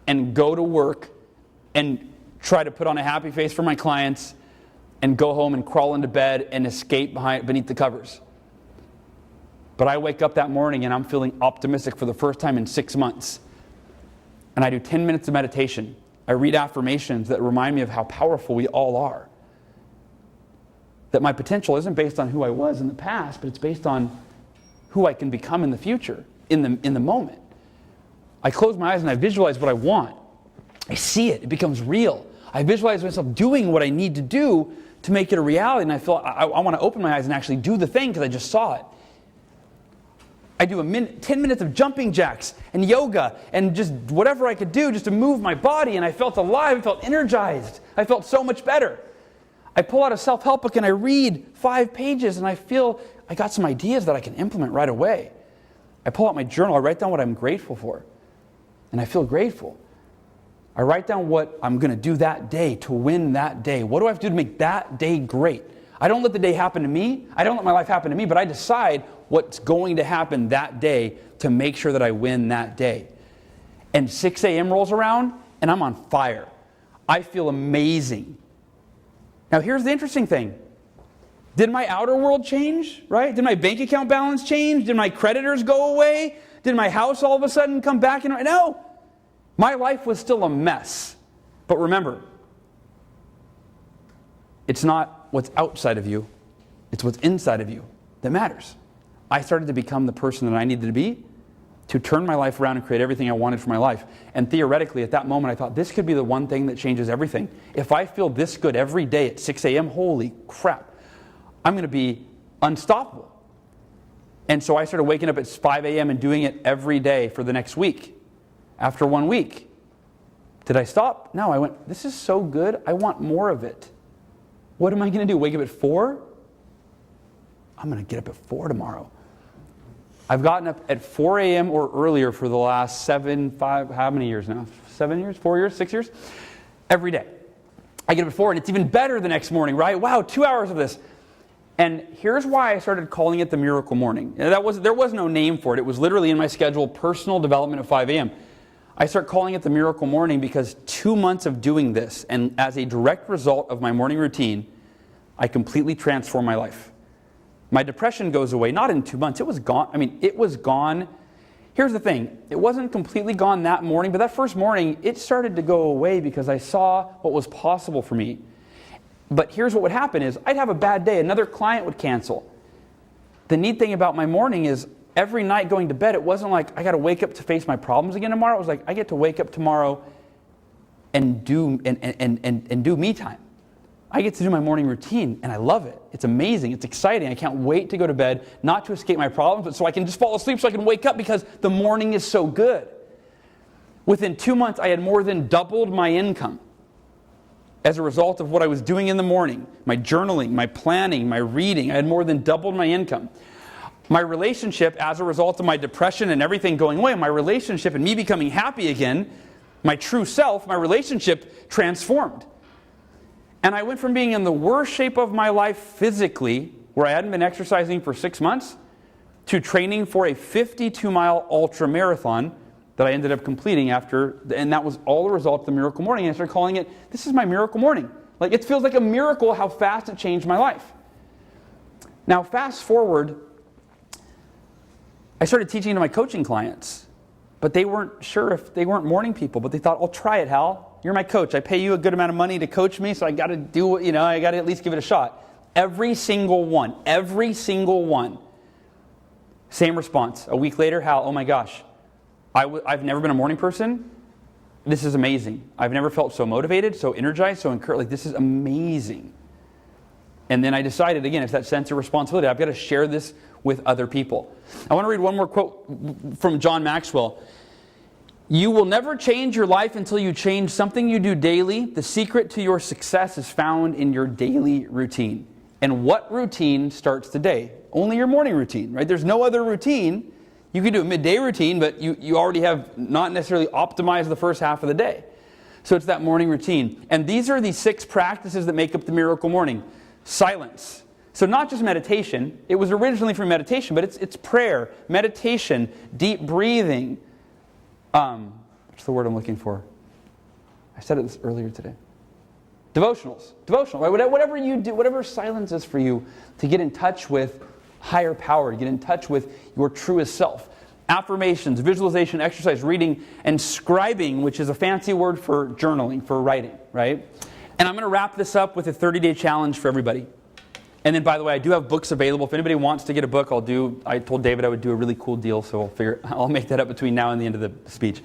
and go to work and try to put on a happy face for my clients and go home and crawl into bed and escape beneath the covers. But I wake up that morning and I'm feeling optimistic for the first time in 6 months. And I do 10 minutes of meditation. I read affirmations that remind me of how powerful we all are. That my potential isn't based on who I was in the past, but it's based on who I can become in the future, in the moment. I close my eyes and I visualize what I want. I see it. It becomes real. I visualize myself doing what I need to do to make it a reality, and I feel I want to open my eyes and actually do the thing because I just saw it. I do 10 minutes of jumping jacks and yoga and just whatever I could do just to move my body, and I felt alive, I felt energized. I felt so much better. I pull out a self-help book and I read 5 pages and I feel I got some ideas that I can implement right away. I pull out my journal, I write down what I'm grateful for, and I feel grateful. I write down what I'm going to do that day to win that day. What do I have to do to make that day great? I don't let the day happen to me. I don't let my life happen to me, but I decide what's going to happen that day to make sure that I win that day. And 6 a.m. rolls around, and I'm on fire. I feel amazing. Now, here's the interesting thing. Did my outer world change, right? Did my bank account balance change? Did my creditors go away? Did my house all of a sudden come back? No. My life was still a mess. But remember, it's not what's outside of you, it's what's inside of you that matters. I started to become the person that I needed to be to turn my life around and create everything I wanted for my life. And theoretically, at that moment, I thought, this could be the one thing that changes everything. If I feel this good every day at 6 a.m., holy crap, I'm going to be unstoppable. And so I started waking up at 5 a.m. and doing it every day for the next week. After 1 week, did I stop? No, I went, this is so good, I want more of it. What am I going to do, wake up at 4? I'm going to get up at 4 tomorrow. I've gotten up at 4 a.m. or earlier for the last 5, how many years now? 7 years, 4 years, 6 years? Every day. I get up at 4 and it's even better the next morning, right? Wow, 2 hours of this. And here's why I started calling it the miracle morning. There was no name for it. It was literally in my schedule, personal development at 5 a.m. I start calling it the miracle morning because 2 months of doing this, and as a direct result of my morning routine, I completely transform my life. My depression goes away, not in 2 months. It was gone. I mean, it was gone. Here's the thing. It wasn't completely gone that morning, but that first morning, it started to go away because I saw what was possible for me. But here's what would happen is I'd have a bad day. Another client would cancel. The neat thing about my morning is every night going to bed, it wasn't like I got to wake up to face my problems again tomorrow. It was like I get to wake up tomorrow and do me time. I get to do my morning routine, and I love it. It's amazing. It's exciting. I can't wait to go to bed, not to escape my problems, but so I can just fall asleep so I can wake up because the morning is so good. Within 2 months, I had more than doubled my income as a result of what I was doing in the morning. My journaling, my planning, my reading. I had more than doubled my income. My relationship, as a result of my depression and everything going away, my relationship and me becoming happy again, my true self, my relationship transformed. And I went from being in the worst shape of my life physically where I hadn't been exercising for 6 months to training for a 52-mile ultra marathon that I ended up completing after, and that was all the result of the miracle morning. And I started calling it, this is my miracle morning. Like, it feels like a miracle how fast it changed my life. Now, fast forward, I started teaching to my coaching clients, but they weren't sure if they weren't morning people, but they thought, I'll try it, Hal. You're my coach. I pay you a good amount of money to coach me, so I got to do it, I got to at least give it a shot. Every single one, same response. A week later, Hal, oh my gosh, I've never been a morning person. This is amazing. I've never felt so motivated, so energized, so encouraged. Like, this is amazing. And then I decided, again, it's that sense of responsibility. I've got to share this with other people. I want to read one more quote from John Maxwell. You will never change your life until you change something you do daily. The secret to your success is found in your daily routine. And what routine starts the day? Only your morning routine, right? There's no other routine. You can do a midday routine, but you already have not necessarily optimized the first half of the day. So it's that morning routine. And these are the 6 practices that make up the miracle morning. Silence. So not just meditation. It was originally for meditation, but it's prayer, meditation, deep breathing. What's the word I'm looking for? I said it earlier today. Devotional, right? Whatever you do, whatever silence is for you to get in touch with higher power, to get in touch with your truest self. Affirmations, visualization, exercise, reading, and scribing, which is a fancy word for journaling, for writing, right? And I'm going to wrap this up with a 30-day challenge for everybody. And then, by the way, I do have books available. If anybody wants to get a book, I told David I would do a really cool deal, so I'll make that up between now and the end of the speech.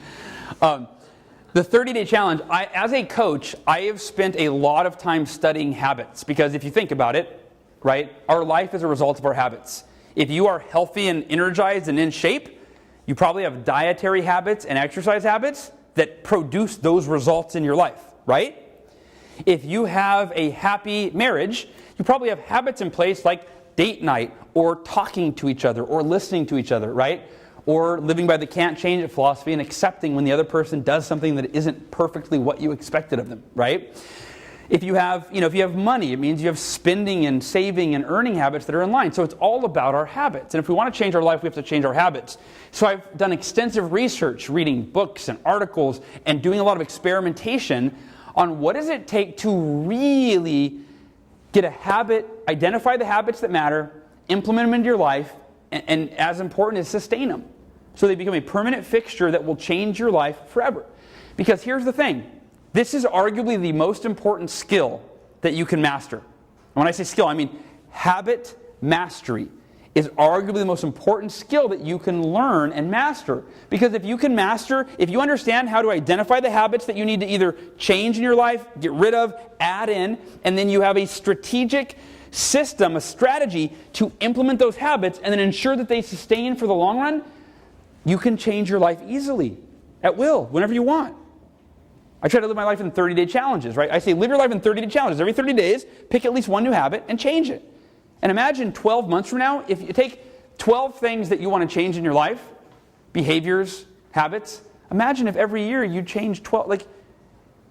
The 30-day challenge, as a coach, I have spent a lot of time studying habits. Because if you think about it, right, our life is a result of our habits. If you are healthy and energized and in shape, you probably have dietary habits and exercise habits that produce those results in your life, right? If you have a happy marriage, you probably have habits in place like date night or talking to each other or listening to each other, right? Or living by the can't change it philosophy and accepting when the other person does something that isn't perfectly what you expected of them, right? If you have money, it means you have spending and saving and earning habits that are in line. So it's all about our habits. And if we want to change our life, we have to change our habits. So I've done extensive research, reading books and articles and doing a lot of experimentation on what does it take to really get a habit, identify the habits that matter, implement them into your life, and as important is sustain them. So they become a permanent fixture that will change your life forever. Because here's the thing. This is arguably the most important skill that you can master. And when I say skill, I mean habit mastery is arguably the most important skill that you can learn and master. Because if you understand how to identify the habits that you need to either change in your life, get rid of, add in, and then you have a strategic system, a strategy to implement those habits and then ensure that they sustain for the long run, you can change your life easily, at will, whenever you want. I try to live my life in 30-day challenges, right? I say live your life in 30-day challenges. Every 30 days, pick at least one new habit and change it. And imagine 12 months from now, if you take 12 things that you want to change in your life, behaviors, habits, imagine if every year you change 12,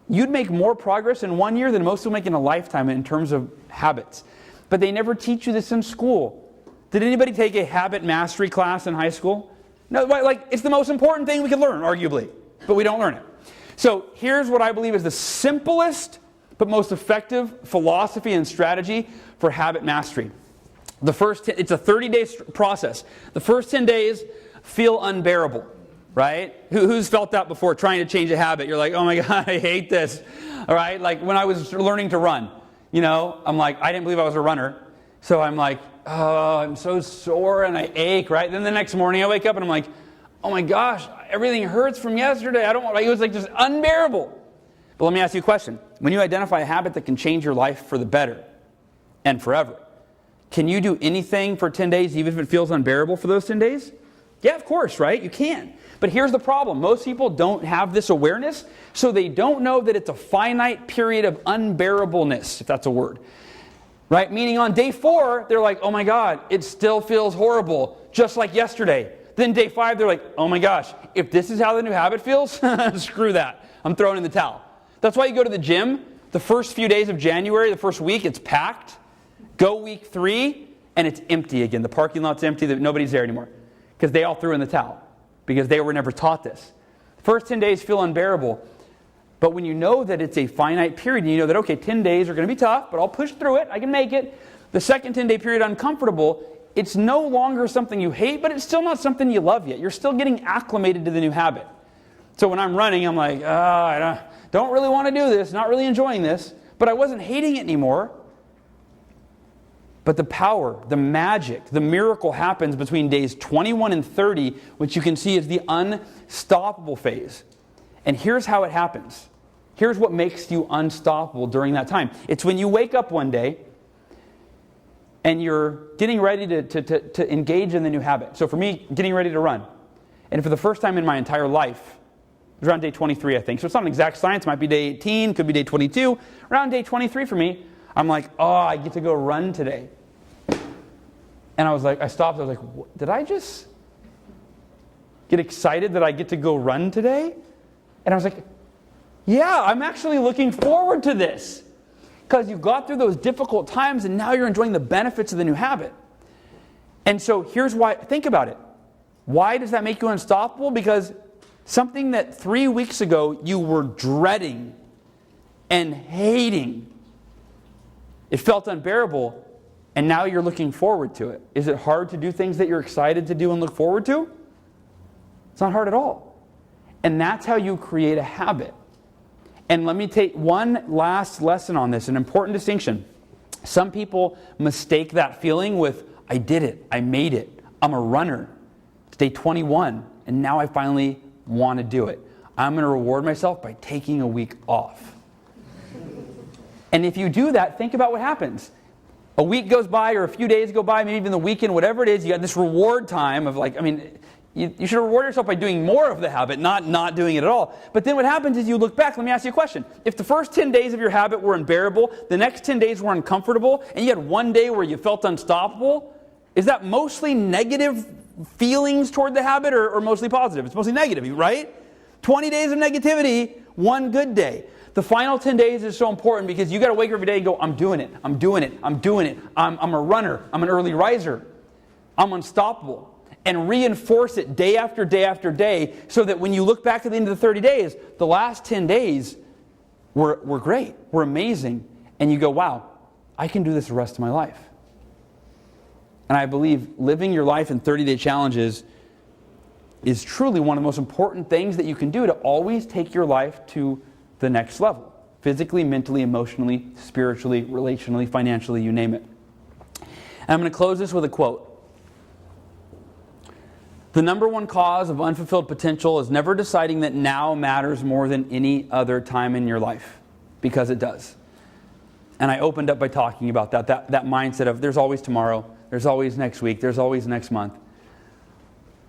you'd make more progress in 1 year than most people make in a lifetime in terms of habits. But they never teach you this in school. Did anybody take a habit mastery class in high school? No, it's the most important thing we could learn, arguably, but we don't learn it. So here's what I believe is the simplest but most effective philosophy and strategy for habit mastery. It's a 30-day process. The first 10 days feel unbearable, right? Who's felt that before, trying to change a habit? You're like, oh my God, I hate this. All right, like when I was learning to run, I'm like, I didn't believe I was a runner. So I'm like, oh, I'm so sore and I ache, right? Then the next morning I wake up and I'm like, oh my gosh, everything hurts from yesterday. It was just unbearable. But let me ask you a question. When you identify a habit that can change your life for the better and forever, can you do anything for 10 days even if it feels unbearable for those 10 days? Yeah, of course, right? You can. But here's the problem. Most people don't have this awareness, so they don't know that it's a finite period of unbearableness, if that's a word. Right? Meaning on day 4, they're like, oh my God, it still feels horrible, just like yesterday. Then day 5, they're like, oh my gosh, if this is how the new habit feels, screw that. I'm throwing in the towel. That's why you go to the gym. The first few days of January, the first week, it's packed. Go week 3, and it's empty again. The parking lot's empty, nobody's there anymore. Because they all threw in the towel. Because they were never taught this. The first 10 days feel unbearable. But when you know that it's a finite period, and you know that, okay, 10 days are going to be tough, but I'll push through it, I can make it. The second 10-day period, uncomfortable, it's no longer something you hate, but it's still not something you love yet. You're still getting acclimated to the new habit. So when I'm running, I'm like, I don't really want to do this, not really enjoying this, but I wasn't hating it anymore. But the power, the magic, the miracle happens between days 21 and 30, which you can see is the unstoppable phase. And here's how it happens. Here's what makes you unstoppable during that time. It's when you wake up one day and you're getting ready to engage in the new habit. So for me, getting ready to run. And for the first time in my entire life, it was around day 23, I think. So it's not an exact science. It might be day 18, could be day 22. Around day 23 for me, I'm like, I get to go run today. And I stopped. I was like, did I just get excited that I get to go run today? And I was like, yeah, I'm actually looking forward to this. Because you've got through those difficult times and now you're enjoying the benefits of the new habit. And so here's why, think about it. Why does that make you unstoppable? Because something that 3 weeks ago you were dreading and hating, it felt unbearable. And now you're looking forward to it. Is it hard to do things that you're excited to do and look forward to? It's not hard at all. And that's how you create a habit. And let me take one last lesson on this, an important distinction. Some people mistake that feeling with, I did it, I made it, I'm a runner. It's day 21, and now I finally want to do it. I'm going to reward myself by taking a week off. And if you do that, think about what happens. A week goes by or a few days go by, maybe even the weekend, whatever it is, you got this reward time of you should reward yourself by doing more of the habit, not doing it at all. But then what happens is you look back. Let me ask you a question. If the first 10 days of your habit were unbearable, the next 10 days were uncomfortable, and you had one day where you felt unstoppable, is that mostly negative feelings toward the habit or mostly positive? It's mostly negative, right? 20 days of negativity, one good day. The final 10 days is so important because you got to wake up every day and go, I'm doing it, I'm doing it, I'm doing it. I'm a runner, I'm an early riser, I'm unstoppable. And reinforce it day after day after day so that when you look back at the end of the 30 days, the last 10 days were great, were amazing. And you go, wow, I can do this the rest of my life. And I believe living your life in 30-day challenges is truly one of the most important things that you can do to always take your life to the next level. Physically, mentally, emotionally, spiritually, relationally, financially, you name it. And I'm going to close this with a quote. The number one cause of unfulfilled potential is never deciding that now matters more than any other time in your life. Because it does. And I opened up by talking about that mindset of there's always tomorrow, there's always next week, there's always next month.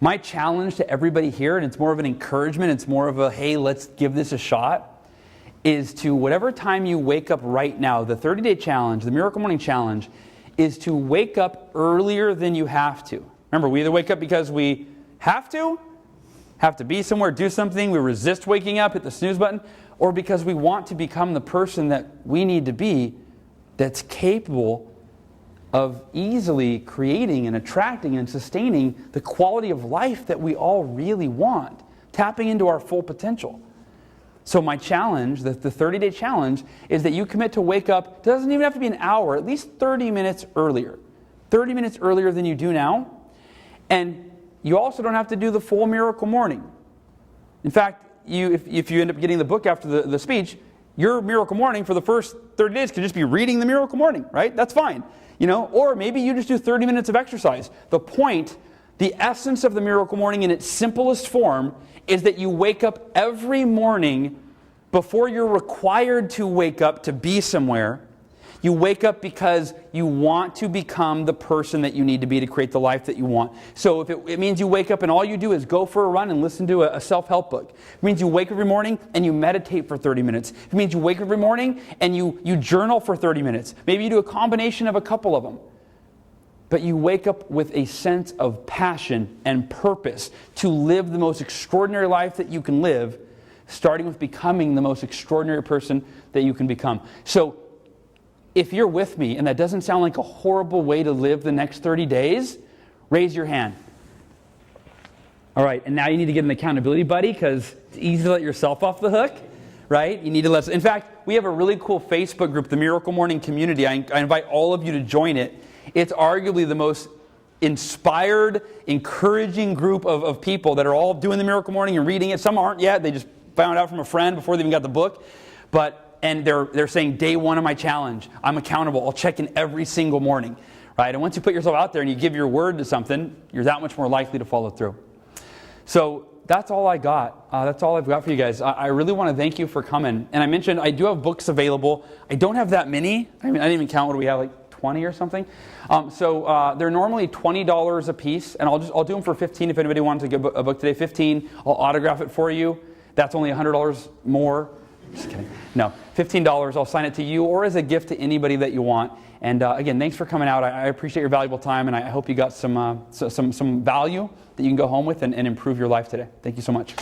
My challenge to everybody here, and it's more of an encouragement, it's more of a, hey, let's give this a shot, is to whatever time you wake up right now, the 30-day challenge, the Miracle Morning Challenge, is to wake up earlier than you have to. Remember, we either wake up because we have to be somewhere, do something, we resist waking up, hit the snooze button, or because we want to become the person that we need to be that's capable of easily creating and attracting and sustaining the quality of life that we all really want, tapping into our full potential. So my challenge, the 30-day challenge, is that you commit to wake up, it doesn't even have to be an hour, at least 30 minutes earlier. 30 minutes earlier than you do now. And you also don't have to do the full Miracle Morning. In fact, if you end up getting the book after the speech, your Miracle Morning for the first 30 days could just be reading the Miracle Morning, right? That's fine. Or maybe you just do 30 minutes of exercise. The point, the essence of the Miracle Morning in its simplest form is that you wake up every morning before you're required to wake up to be somewhere. You wake up because you want to become the person that you need to be to create the life that you want. So if it means you wake up and all you do is go for a run and listen to a self-help book. It means you wake up every morning and you meditate for 30 minutes. It means you wake up every morning and you journal for 30 minutes. Maybe you do a combination of a couple of them. But you wake up with a sense of passion and purpose to live the most extraordinary life that you can live, starting with becoming the most extraordinary person that you can become. So if you're with me and that doesn't sound like a horrible way to live the next 30 days, raise your hand. All right, and now you need to get an accountability buddy because it's easy to let yourself off the hook, right? You need to in fact, we have a really cool Facebook group, the Miracle Morning Community. I invite all of you to join it. It's arguably the most inspired, encouraging group of people that are all doing the Miracle Morning and reading it. Some aren't yet. They just found out from a friend before they even got the book. And they're saying, day one of my challenge, I'm accountable. I'll check in every single morning, right? And once you put yourself out there and you give your word to something, you're that much more likely to follow through. So that's all I got. That's all I've got for you guys. I really want to thank you for coming. And I mentioned I do have books available. I don't have that many. I mean, I didn't even count. What do we have, like 20 or something? So they're normally $20 a piece, and I'll do them for $15 if anybody wants to get a book today. $15. I'll autograph it for you. That's only $100 more. Just kidding. No, $15. I'll sign it to you or as a gift to anybody that you want. And again, thanks for coming out. I appreciate your valuable time, and I hope you got some value that you can go home with and improve your life today. Thank you so much.